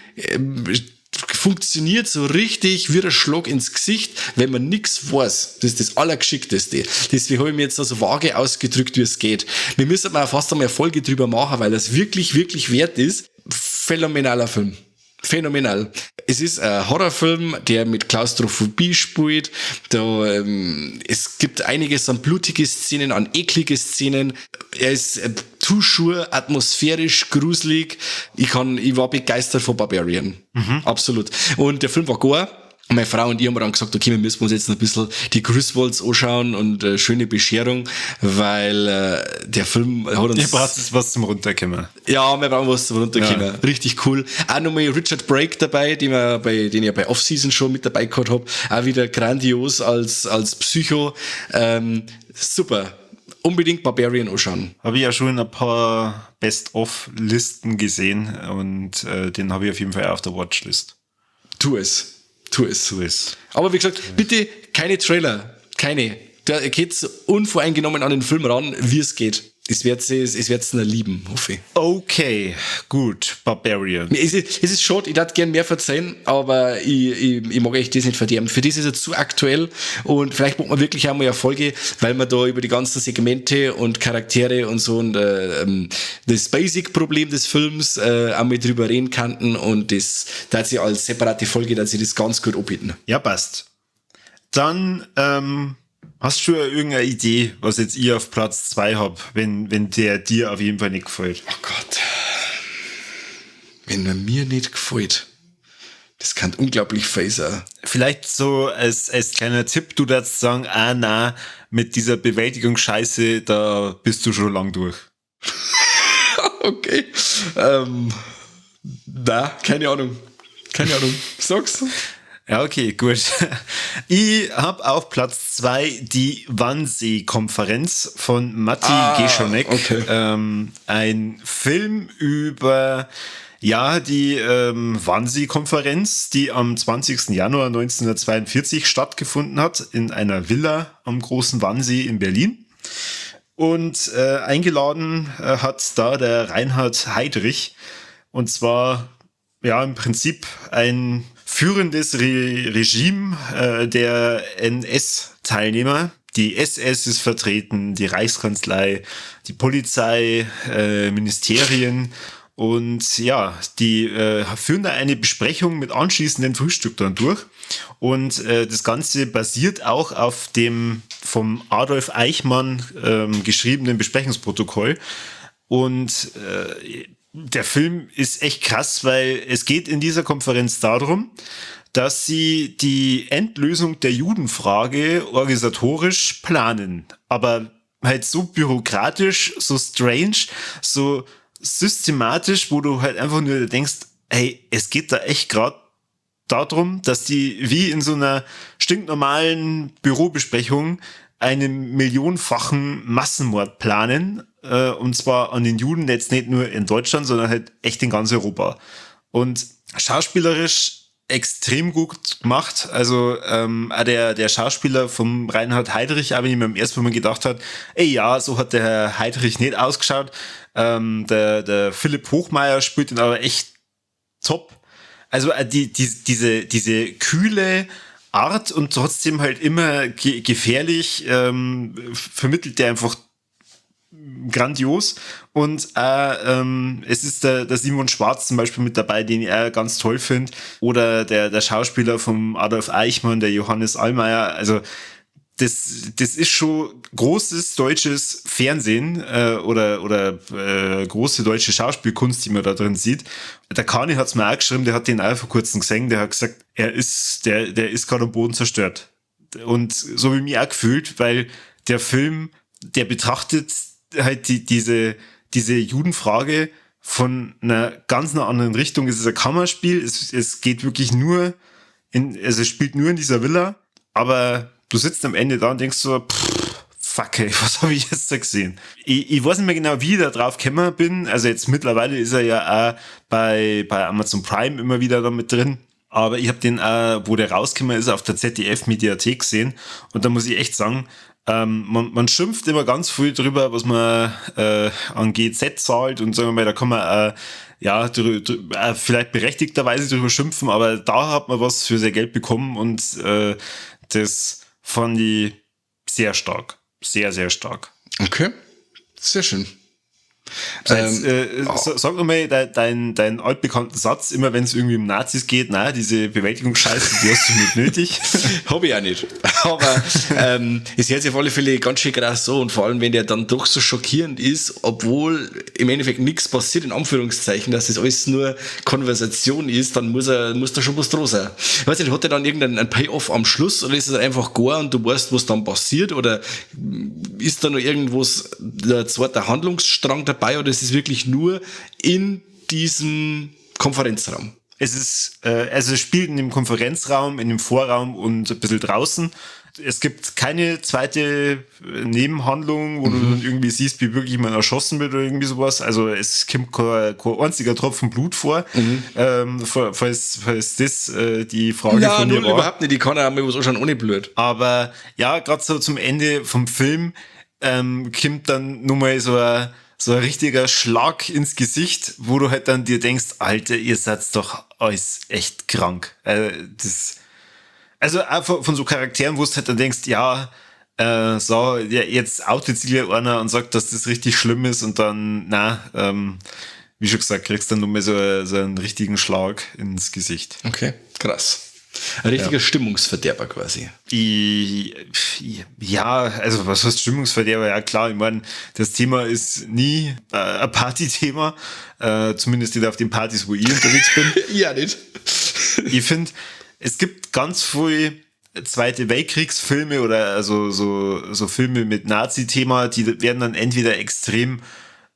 B: funktioniert so richtig wie ein Schlag ins Gesicht, wenn man nichts weiß. Das ist das Allergeschickteste. Deswegen habe ich mir jetzt so vage ausgedrückt, wie es geht. Wir müssen mal fast einmal eine Folge drüber machen, weil das wirklich, wirklich wert ist. Phänomenaler Film. Phänomenal. Es ist ein Horrorfilm, der mit Klaustrophobie spielt. Es gibt einiges an blutige Szenen, an eklige Szenen. Er ist Tuschur, atmosphärisch, gruselig. Ich war begeistert von Barbarian. Absolut. Und der Film war gore. Und meine Frau und ich haben dann gesagt, okay, wir müssen uns jetzt ein bisschen die Griswolds anschauen und schöne Bescherung, weil der Film hat uns...
A: Ihr braucht jetzt was zum Runterkommen.
B: Ja, wir brauchen was zum Runterkommen. Ja. Richtig cool. Auch nochmal Richard Brake dabei, den ich bei Off-Season schon mit dabei gehabt habe. Auch wieder grandios als Psycho. Super. Unbedingt Barbarian anschauen.
A: Habe ich ja schon ein paar Best-of-Listen gesehen und den habe ich auf jeden Fall auf der Watchlist.
B: Tu es. Aber wie gesagt, bitte keine Trailer. Keine. Da geht's unvoreingenommen an den Film ran, wie es geht. Es wird's lieben, hoffe ich.
A: Okay, gut. Barbarian.
B: Es ist schade, ich hätte gern mehr verzeihen, aber ich mag echt das nicht verderben. Für das ist er zu aktuell und vielleicht macht man wirklich einmal eine Folge, weil man da über die ganzen Segmente und Charaktere und so und das Basic-Problem des Films einmal drüber reden könnten und das dass sie als separate Folge, dass sie das ganz gut anbieten.
A: Ja, passt. Dann hast du ja irgendeine Idee, was jetzt ich auf Platz 2 hab, wenn der dir auf jeden Fall nicht gefällt?
B: Oh Gott. Wenn er mir nicht gefällt. Das kann unglaublich viel sein.
A: Vielleicht so als kleiner Tipp, du darfst sagen, na, mit dieser Bewältigungsscheiße, da bist du schon lang durch.
B: Okay. Keine Ahnung. Sag's.
A: Ja, okay, gut. Ich habe auf Platz 2 die Wannsee-Konferenz von Matti Geschonek.
B: Okay.
A: Ein Film über die Wannsee-Konferenz, die am 20. Januar 1942 stattgefunden hat in einer Villa am Großen Wannsee in Berlin. Und eingeladen hat da der Reinhard Heydrich. Und zwar im Prinzip ein führendes Regime der NS-Teilnehmer. Die SS ist vertreten, die Reichskanzlei, die Polizei, Ministerien und die führen da eine Besprechung mit anschließendem Frühstück dann durch. Und das Ganze basiert auch auf dem vom Adolf Eichmann geschriebenen Besprechungsprotokoll. Und der Film ist echt krass, weil es geht in dieser Konferenz darum, dass sie die Endlösung der Judenfrage organisatorisch planen. Aber halt so bürokratisch, so strange, so systematisch, wo du halt einfach nur denkst, hey, es geht da echt gerade darum, dass die wie in so einer stinknormalen Bürobesprechung einen millionenfachen Massenmord planen, und zwar an den Juden jetzt nicht nur in Deutschland, sondern halt echt in ganz Europa. Und schauspielerisch extrem gut gemacht. Also auch der Schauspieler vom Reinhard Heydrich, auch wenn ich mir im ersten Moment gedacht habe, so hat der Herr Heydrich nicht ausgeschaut. Der Philipp Hochmeier spielt ihn aber echt top. Also diese kühle Art und trotzdem halt immer gefährlich vermittelt der einfach grandios. Und es ist der Simon Schwarz zum Beispiel mit dabei, den ich auch ganz toll finde. Oder der Schauspieler vom Adolf Eichmann, der Johannes Allmeier. Also das ist schon großes deutsches Fernsehen oder große deutsche Schauspielkunst, die man da drin sieht. Der Kani hat's mir auch geschrieben, der hat den auch vor kurzem gesehen, der hat gesagt, der ist gerade am Boden zerstört. Und so wie mich auch gefühlt, weil der Film, der betrachtet halt diese Judenfrage von einer ganz anderen Richtung. Es ist ein Kammerspiel, es geht wirklich es spielt nur in dieser Villa, aber du sitzt am Ende da und denkst so, fuck, ey, was habe ich jetzt da gesehen? Ich weiß nicht mehr genau, wie ich da drauf gekommen bin. Also jetzt mittlerweile ist er ja auch bei Amazon Prime immer wieder da mit drin. Aber ich habe den auch, wo der rausgekommen ist, auf der ZDF-Mediathek gesehen. Und da muss ich echt sagen, man schimpft immer ganz viel drüber, was man an GZ zahlt. Und sagen wir mal, da kann man vielleicht berechtigterweise drüber schimpfen. Aber da hat man was für sein Geld bekommen. Und das fand ich sehr stark. Sehr, sehr stark.
B: Okay, sehr schön.
A: Sag nochmal deinen altbekannten Satz, immer wenn es irgendwie um Nazis geht, na, diese Bewältigungsscheiße, die hast du nicht nötig.
B: Hab ich auch nicht. Aber es hört sich auf alle Fälle ganz schön krass so und vor allem, wenn der dann doch so schockierend ist, obwohl im Endeffekt nichts passiert, in Anführungszeichen, dass das alles nur Konversation ist, dann muss da schon was draus sein. Ich weiß nicht, hat der dann irgendeinen Payoff am Schluss oder ist es einfach gar und du weißt, was dann passiert oder ist da noch irgendwas, der zweite Handlungsstrang dabei oder ist es wirklich nur in diesem Konferenzraum?
A: Es ist, es spielt in dem Konferenzraum, in dem Vorraum und ein bisschen draußen. Es gibt keine zweite Nebenhandlung, wo du dann irgendwie siehst, wie wirklich jemand erschossen wird oder irgendwie sowas. Also es kommt kein einziger Tropfen Blut vor. Falls das die Frage von mir war.
B: Überhaupt nicht. Die kann ja mal was anschauen ohne Blut.
A: Aber ja, gerade so zum Ende vom Film kommt dann nur mal so ein richtiger Schlag ins Gesicht, wo du halt dann dir denkst, Alter, ihr seid doch alles echt krank. Also auch von so Charakteren, wo du halt dann denkst, jetzt outet sich ja einer und sagt, dass das richtig schlimm ist und dann, wie schon gesagt, kriegst du dann nur mal so einen richtigen Schlag ins Gesicht.
B: Okay, krass. Ein richtiger Stimmungsverderber quasi.
A: Ja, also was heißt Stimmungsverderber? Ja klar, ich meine, das Thema ist nie ein Partythema, zumindest nicht auf den Partys, wo ich unterwegs bin.
B: Ja, nicht.
A: Ich finde, es gibt ganz viele Zweite Weltkriegsfilme oder also so Filme mit Nazi-Thema, die werden dann entweder extrem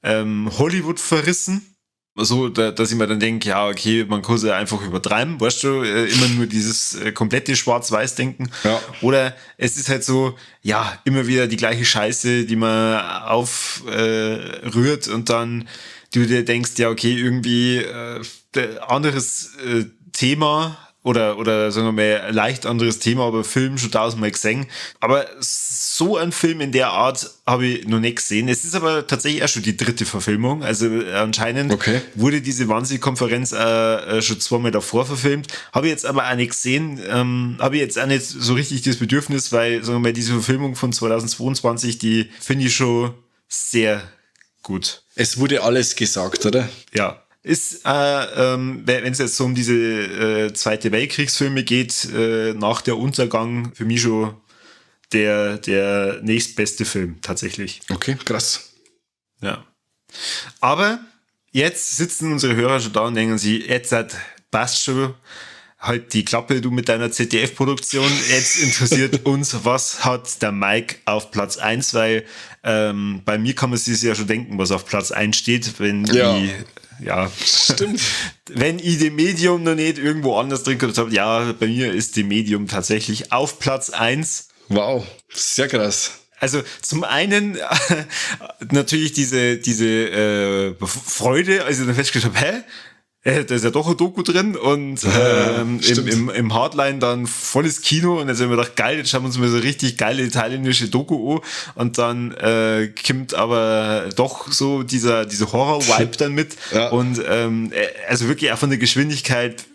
A: Hollywood verrissen, so, dass ich mir dann denke, ja, okay, man kann es ja einfach übertreiben, weißt du, immer nur dieses komplette Schwarz-Weiß-Denken. Ja. Oder es ist halt so, ja, immer wieder die gleiche Scheiße, die man aufrührt und dann du dir denkst, ja, okay, irgendwie anderes Thema oder sagen wir mal, leicht anderes Thema, aber Film schon tausendmal gesehen. Aber so ein Film in der Art habe ich noch nicht gesehen. Es ist aber tatsächlich auch schon die 3. Verfilmung. Also anscheinend wurde diese Wannsee-Konferenz schon 2-mal davor verfilmt. Habe ich jetzt aber auch nicht gesehen. Habe ich jetzt auch nicht so richtig das Bedürfnis, weil, sagen wir mal, diese Verfilmung von 2022, die finde ich schon sehr gut.
B: Es wurde alles gesagt, oder?
A: Ja. Ist, wenn es jetzt so um diese Zweite Weltkriegsfilme geht, nach der Untergang für mich schon der nächstbeste Film, tatsächlich.
B: Okay, krass.
A: Ja. Aber jetzt sitzen unsere Hörer schon da und denken sich, jetzt passt schon, halt die Klappe, du mit deiner ZDF-Produktion. Jetzt interessiert uns, was hat der Mike auf Platz 1, weil bei mir kann man sich ja schon denken, was auf Platz 1 steht, wenn stimmt. Wenn ich dem Medium noch nicht irgendwo anders drin gehabt habe, ja, bei mir ist dem Medium tatsächlich auf Platz 1.
B: Wow, sehr krass.
A: Also zum einen natürlich diese Freude, als ich dann festgestellt habe, da ist ja doch ein Doku drin und im Hardline dann volles Kino und jetzt haben wir gedacht, geil, jetzt schauen wir uns mal so richtig geile italienische Doku an und dann kommt aber doch so dieser Horror-Vibe dann mit und also wirklich auch von der Geschwindigkeit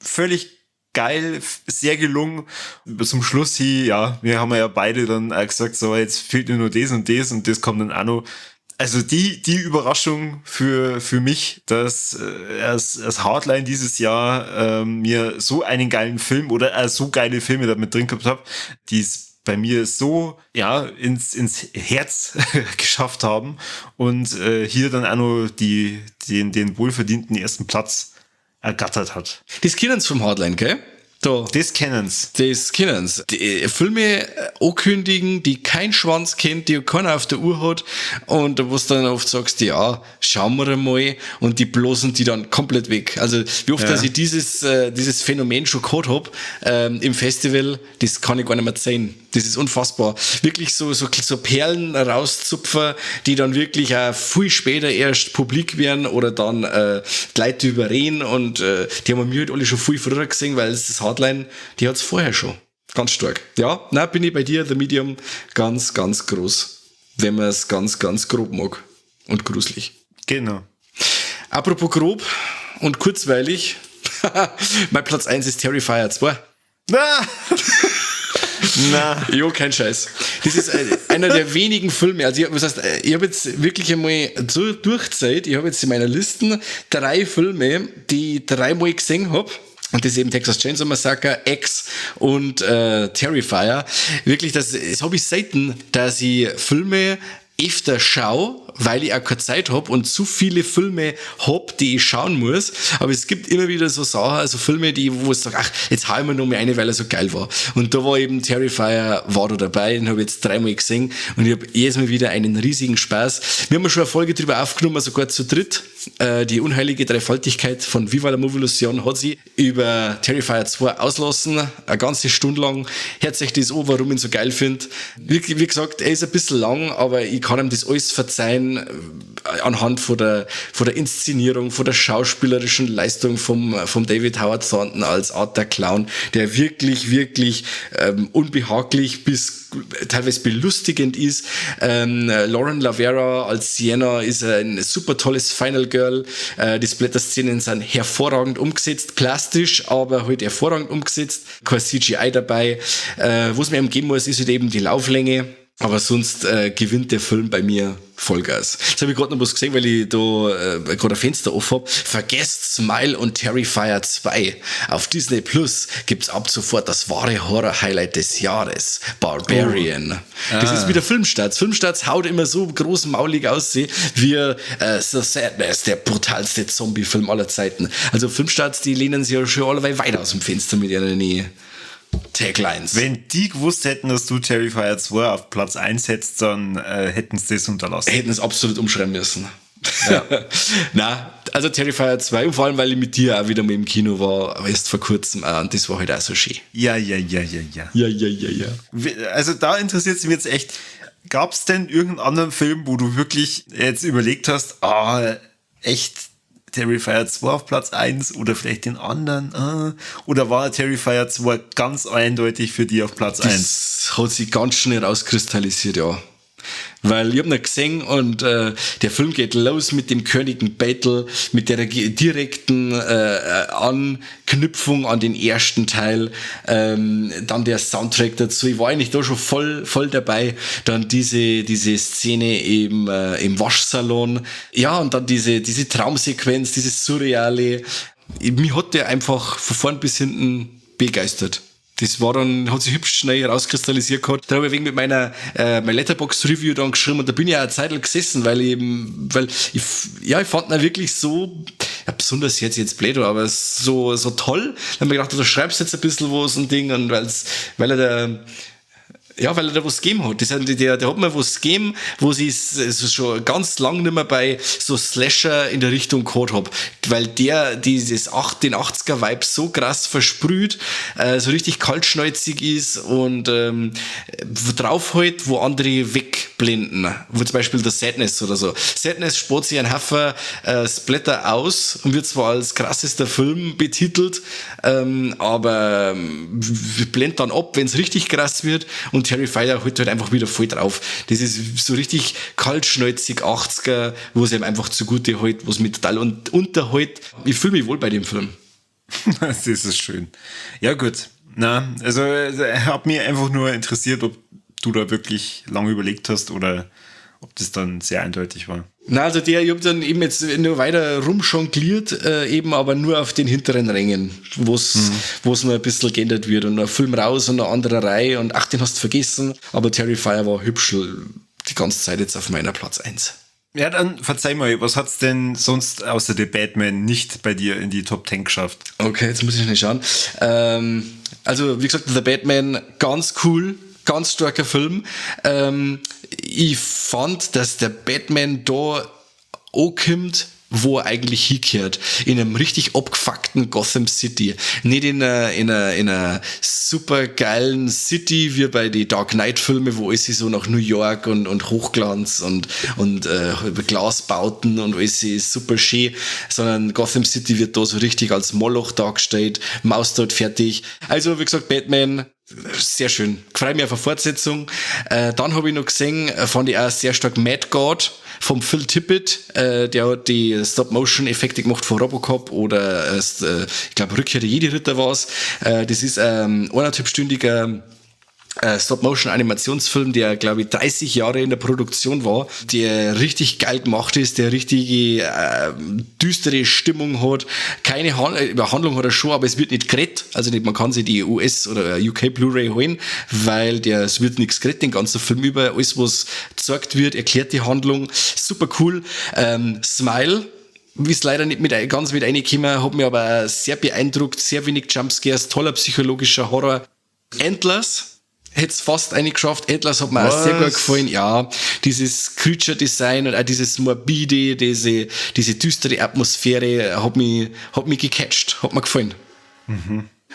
A: völlig geil, sehr gelungen. Zum Schluss hier, ja, wir haben ja beide dann auch gesagt, so jetzt fehlt nur das und das kommt dann auch noch. Also die Überraschung für mich, dass das Hardline dieses Jahr mir so einen geilen Film oder so geile Filme damit drin gehabt habe, die es bei mir so ins Herz geschafft haben und hier dann auch noch den wohlverdienten ersten Platz ergattert hat.
B: Das kennen Sie vom Hardline, gell? Da.
A: Das kennen's.
B: Das kennen's. Die Filme ankündigen, die kein Schwanz kennt, die keiner auf der Uhr hat und wo du dann oft sagst, ja, schauen wir einmal und die bloßen die dann komplett weg. Also wie oft, dass ich dieses Phänomen schon gehabt habe im Festival, das kann ich gar nicht mehr sehen. Das ist unfassbar. Wirklich so Perlen rauszupfen, die dann wirklich auch viel später erst publik werden oder dann die Leute überreden und die haben wir halt alle schon viel früher gesehen, weil das Hardline, die hat's vorher schon. Ganz stark. Ja, bin ich bei dir, The Medium, ganz, ganz groß. Wenn man es ganz, ganz grob mag. Und gruselig.
A: Genau.
B: Apropos grob und kurzweilig, mein Platz 1 ist Terrifier 2.
A: Na.
B: Jo, kein Scheiß. Das ist einer der wenigen Filme. Also, ich habe jetzt wirklich einmal so durchgezählt. Ich habe jetzt in meiner Liste 3 Filme, die ich 3-mal gesehen habe. Und das ist eben Texas Chainsaw Massacre, X und Terrifier. Wirklich, das habe ich selten, dass ich Filme öfter schaue, weil ich auch keine Zeit habe und zu viele Filme habe, die ich schauen muss. Aber es gibt immer wieder so Sachen, also Filme, wo ich sage, ach, jetzt hau ich mir noch mal eine, weil er so geil war. Und da war eben Terrifier, war da dabei, den habe ich jetzt 3-mal gesehen und ich habe jedes Mal wieder einen riesigen Spaß. Wir haben schon eine Folge drüber aufgenommen, sogar zu dritt. Die unheilige Dreifaltigkeit von Viva la Movilusion hat sie über Terrifier 2 auslassen, eine ganze Stunde lang. Hört euch das an, warum ich ihn so geil finde. Wie gesagt, er ist ein bisschen lang, aber ich kann ihm das alles verzeihen anhand von der Inszenierung, von der schauspielerischen Leistung vom David Howard Thornton als Art der Clown, der wirklich, wirklich unbehaglich bis teilweise belustigend ist. Lauren Lavera als Sienna ist ein super tolles Final Girl. Die Splatter-Szenen sind hervorragend umgesetzt, plastisch, aber halt hervorragend umgesetzt. Kein CGI dabei. Was mir geben muss, ist halt eben die Lauflänge. Aber sonst gewinnt der Film bei mir Vollgas. Jetzt habe ich gerade noch was gesehen, weil ich da gerade ein Fenster offen habe. Vergesst Smile und Terrifier 2. Auf Disney Plus gibt's ab sofort das wahre Horror-Highlight des Jahres. Barbarian. Das ist wieder Filmstarts. Filmstarts haut immer so großmaulig aussehen wie The Sadness, der brutalste Zombie-Film aller Zeiten. Also Filmstarts, die lehnen sich ja schon alle weit aus dem Fenster mit ihrer Nähe. Taglines.
A: Wenn die gewusst hätten, dass du Terrifier 2 auf Platz 1 hättest, dann hätten sie das unterlassen.
B: Hätten es absolut umschreiben müssen. Ja. Na, also Terrifier 2, und vor allem, weil ich mit dir auch wieder mal im Kino war, aber erst vor kurzem und das war halt auch so schön.
A: Ja.
B: Ja.
A: Also da interessiert es mich jetzt echt, gab es denn irgendeinen anderen Film, wo du wirklich jetzt überlegt hast, echt Terrifier 2 auf Platz 1 oder vielleicht den anderen? Oder war Terrifier 2 ganz eindeutig für dich auf Platz 1?
B: Das hat sich ganz schnell rauskristallisiert, ja. Weil ich habe ihn gesehen und der Film geht los mit dem Königen Battle, mit der direkten Anknüpfung an den ersten Teil, dann der Soundtrack dazu. Ich war eigentlich da schon voll dabei. Dann diese Szene eben im Waschsalon. Ja, und dann diese Traumsequenz, dieses Surreale. Mich hat der einfach von vorn bis hinten begeistert. Das war dann, hat sich hübsch schnell rauskristallisiert gehabt. Da habe ich wegen mit meiner mein Letterboxd-Review dann geschrieben und da bin ich auch eine Zeit lang gesessen, weil ich fand ihn wirklich so, ja, besonders jetzt blöd, aber so toll. Dann habe ich gedacht, du schreibst jetzt ein bisschen was und Ding und weil er da was gegeben hat. Der hat mir was gegeben, wo ich schon ganz lang nicht mehr bei so Slasher in der Richtung gehabt habe. Weil den 80er-Vibe so krass versprüht, so richtig kaltschnäuzig ist und drauf halt, wo andere wegblenden. Wo zum Beispiel der Sadness oder so. Sadness spart sich ein Haufen Splatter aus und wird zwar als krassester Film betitelt, aber blendet dann ab, wenn es richtig krass wird, und Terrifier holt halt einfach wieder voll drauf. Das ist so richtig kaltschnäuzig 80er, wo es ihm einfach zugute hält, was mich total unterhält. Ich fühle mich wohl bei dem Film.
A: Das ist schön. Ja, gut. Also hat mich einfach nur interessiert, ob du da wirklich lange überlegt hast oder ob das dann sehr eindeutig war.
B: Na, also ich habe dann eben jetzt nur weiter rumjongliert, eben aber nur auf den hinteren Rängen, wo es noch ein bisschen geändert wird und ein Film raus und eine andere Reihe und ach, den hast du vergessen. Aber Terrifier war hübsch die ganze Zeit jetzt auf meiner Platz 1.
A: Ja, dann verzeih mal, was hat's denn sonst außer The Batman nicht bei dir in die Top 10 geschafft?
B: Okay, jetzt muss ich nicht schauen. Also, wie gesagt, The Batman, ganz cool, ganz starker Film. Ich fand, dass der Batman da ankommt, wo er eigentlich hingehört. In einem richtig abgefuckten Gotham City. Nicht in einer super geilen City, wie bei den Dark Knight Filmen, wo alles so nach New York und Hochglanz und Glasbauten und alles ist super schön, sondern Gotham City wird da so richtig als Moloch dargestellt, Maus dort fertig. Also, wie gesagt, Batman, sehr schön. Freue mich auf eine Fortsetzung. Dann habe ich noch gesehen, fand ich auch sehr stark Mad God vom Phil Tippett. Der hat die Stop-Motion-Effekte gemacht von Robocop oder ich glaube Rückkehr der Jedi-Ritter war's. Das ist ein 1,5-stündiger Stop-Motion-Animationsfilm, der, glaube ich, 30 Jahre in der Produktion war, der richtig geil gemacht ist, der richtige düstere Stimmung hat. Keine Handlung hat er schon, aber es wird nicht geredet. Also nicht, man kann sich die US- oder UK Blu-ray holen, weil es wird nichts geredet, den ganzen Film über. Alles, was gezeigt wird, erklärt die Handlung. Super cool. Smile ist leider nicht ganz mit reingekommen, hat mich aber sehr beeindruckt. Sehr wenig Jumpscares, toller psychologischer Horror. Endless hätte es fast eingeschafft. Atlas hat mir auch sehr gut gefallen. Ja, dieses Creature-Design und auch dieses morbide, diese düstere Atmosphäre hat mich gecatcht. Hat mir gefallen.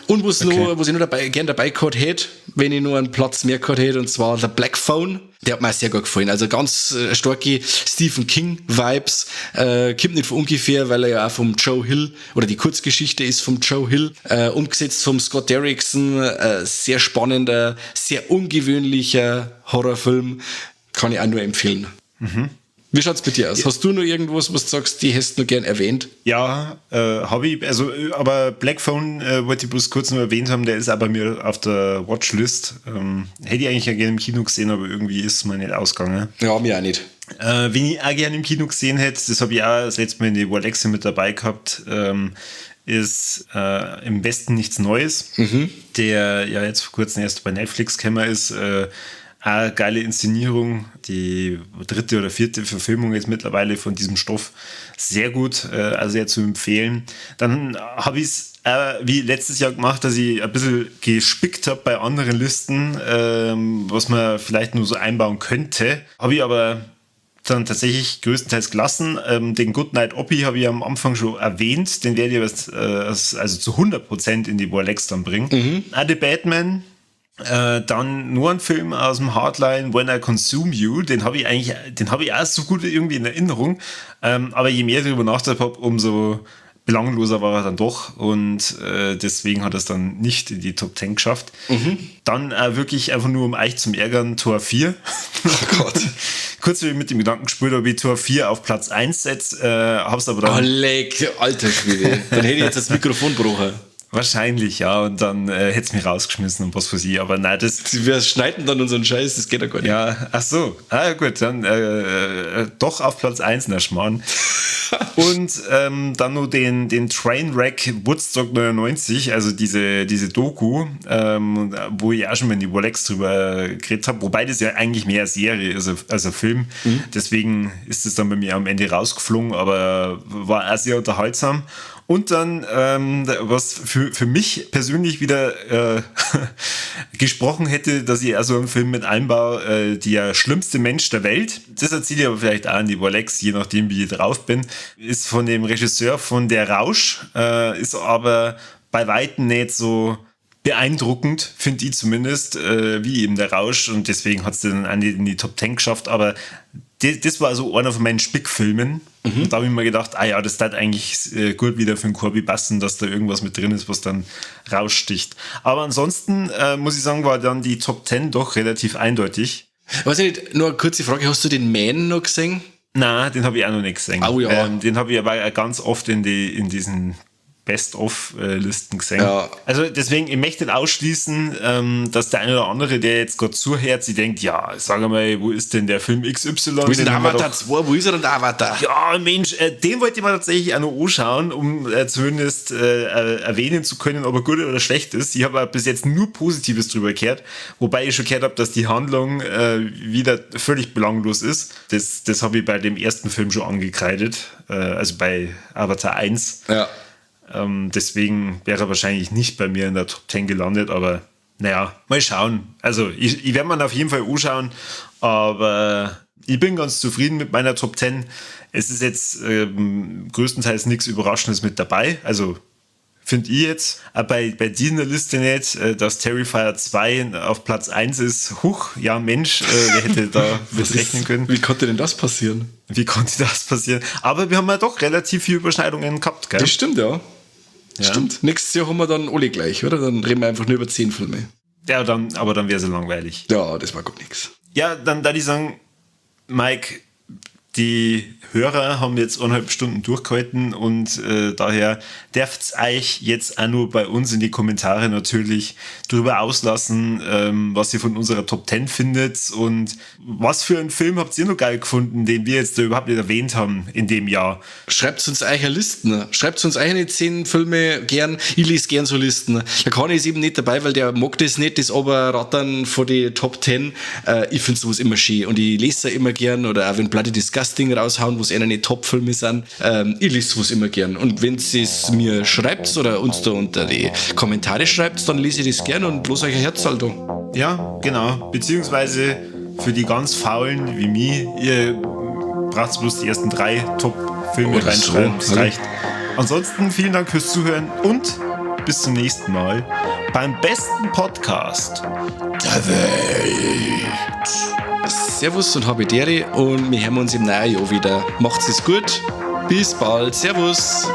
B: Und was ich noch gern dabei gehabt hätte, wenn ich nur einen Platz mehr gehabt hätte, und zwar The Black Phone. Der hat mir auch sehr gut gefallen. Also ganz starke Stephen King-Vibes. Kommt nicht von ungefähr, weil er ja auch vom Joe Hill, oder die Kurzgeschichte ist vom Joe Hill, umgesetzt vom Scott Derrickson. Sehr spannender, sehr ungewöhnlicher Horrorfilm. Kann ich auch nur empfehlen. Wie schaut's bei dir aus? Hast du noch irgendwas, was du sagst, die hättest du gern erwähnt?
A: Ja, habe ich. Also, aber Black Phone wollte ich bloß kurz nur erwähnt haben, der ist auch bei mir auf der Watchlist. Hätte ich eigentlich ja gerne im Kino gesehen, aber irgendwie ist es mir nicht ausgegangen.
B: Ja, mir auch nicht.
A: Wen ich auch gerne im Kino gesehen hätte, das habe ich auch das letzte Mal in die Walexe mit dabei gehabt, ist Im Westen nichts Neues, der ja jetzt vor kurzem erst bei Netflix gekommen ist. Eine geile Inszenierung, die 3. oder 4. Verfilmung jetzt mittlerweile von diesem Stoff. Sehr gut, also sehr zu empfehlen. Dann habe ich es wie letztes Jahr gemacht, dass ich ein bisschen gespickt habe bei anderen Listen, was man vielleicht nur so einbauen könnte. Habe ich aber dann tatsächlich größtenteils gelassen. Den Goodnight Oppie habe ich am Anfang schon erwähnt. Den werde ich also zu 100% in die Warlex dann bringen. The Batman. Dann nur ein Film aus dem Hardline, When I Consume You, den habe ich auch so gut irgendwie in Erinnerung, aber je mehr ich darüber nachgedacht habe, umso belangloser war er dann doch und deswegen hat er es dann nicht in die Top 10 geschafft. Dann wirklich einfach nur um euch zum Ärgern, Tor 4.
B: Oh Gott.
A: Kurz mit dem Gedanken gespielt, ob ich Tor 4 auf Platz 1 setze, hab's aber dann...
B: Oh, leck, alter Schwede. Dann hätte ich jetzt das Mikrofon gebrochen.
A: Wahrscheinlich, ja, und dann hätte es mich rausgeschmissen und was für sie, aber nein,
B: wir schneiden dann unseren Scheiß, das geht ja gar nicht.
A: Ja, ach so, gut, dann doch auf Platz 1 nach Schmarrn. Und dann nur den Trainwreck Woodstock 99, also diese Doku, wo ich auch schon mal in die Rolex drüber geredet habe, wobei das ja eigentlich mehr Serie ist als ein Film, deswegen ist es dann bei mir am Ende rausgeflogen, aber war auch sehr unterhaltsam. Und dann, was für mich persönlich wieder gesprochen hätte, dass ich also einen Film mit einbaue, der schlimmste Mensch der Welt. Das erzähle ich aber vielleicht auch an die Rolex, je nachdem, wie ich drauf bin. Ist von dem Regisseur von Der Rausch, ist aber bei Weitem nicht so beeindruckend, finde ich zumindest, wie eben Der Rausch. Und deswegen hat es dann auch nicht in die Top 10 geschafft. Aber das war so einer von meinen Spickfilmen. Und da habe ich mir gedacht, ja, das tat eigentlich gut wieder für den Corby passen, dass da irgendwas mit drin ist, was dann raussticht. Aber ansonsten, muss ich sagen, war dann die Top 10 doch relativ eindeutig.
B: Weiß ich nicht, nur eine kurze Frage, hast du den Man noch gesehen?
A: Nein, den habe ich auch noch nicht gesehen.
B: Oh ja.
A: Den habe ich aber ganz oft in diesen Best-of-Listen gesehen.
B: Ja.
A: Also deswegen, ich möchte nicht ausschließen, dass der eine oder andere, der jetzt gerade zuhört, sie denkt, ja, sag mal, wo ist denn der Film XY?
B: Wo ist denn
A: Den haben wir
B: Avatar
A: doch-
B: 2? Wo ist er denn, der Avatar?
A: Ja, Mensch, den wollte ich mal tatsächlich auch noch anschauen, um zumindest erwähnen zu können, ob er gut oder schlecht ist. Ich habe bis jetzt nur Positives drüber gehört, wobei ich schon gehört habe, dass die Handlung wieder völlig belanglos ist. Das habe ich bei dem ersten Film schon angekreidet, also bei Avatar 1.
B: Ja.
A: Deswegen wäre er wahrscheinlich nicht bei mir in der Top 10 gelandet, aber naja, mal schauen. Also ich werde mir auf jeden Fall anschauen, aber ich bin ganz zufrieden mit meiner Top 10. Es ist jetzt größtenteils nichts Überraschendes mit dabei, also finde ich jetzt. Aber bei dir in der Liste nicht, dass Terrifier 2 auf Platz 1 ist. Huch, ja Mensch, wer hätte da mit rechnen können?
B: Wie konnte denn das passieren?
A: Wie konnte das passieren? Aber wir haben ja doch relativ viele Überschneidungen gehabt, gell?
B: Das stimmt, ja.
A: Ja.
B: Stimmt. Nächstes Jahr haben wir dann alle gleich, oder? Dann reden wir einfach nur über 10 Filme.
A: Ja, aber dann wäre es langweilig.
B: Ja, das war gut nix.
A: Ja, dann da ich sagen, Mike, die Hörer haben jetzt 1,5 Stunden durchgehalten und daher dürft ihr euch jetzt auch nur bei uns in die Kommentare natürlich drüber auslassen, was ihr von unserer Top 10 findet und was für einen Film habt ihr noch geil gefunden, den wir jetzt da überhaupt nicht erwähnt haben in dem Jahr.
B: Schreibt uns eure Listen. Schreibt uns eine 10 Filme gern. Ich lese gern so Listen. Der Conny ist eben nicht dabei, weil der mag das nicht, das Oberrattern von die Top 10. Ich finde sowas immer schön und ich lese es immer gern oder auch wenn Bloody Disgusting raushauen, wo es einer nicht Top-Filme sind. Ich lese sowas immer gern. Und wenn ihr es mir schreibt oder uns da unter die Kommentare schreibt, dann lese ich das gern und bloß euch ein Herz halt da.
A: Ja, genau. Beziehungsweise für die ganz Faulen wie mich, ihr braucht bloß die ersten 3 Top-Filme
B: Oder
A: reinschreiben.
B: so.
A: Das reicht. Ansonsten vielen Dank fürs Zuhören und bis zum nächsten Mal beim besten Podcast der Welt.
B: Servus und Habidere und wir hören uns im neuen Jahr wieder. Macht's es gut. Bis bald. Servus.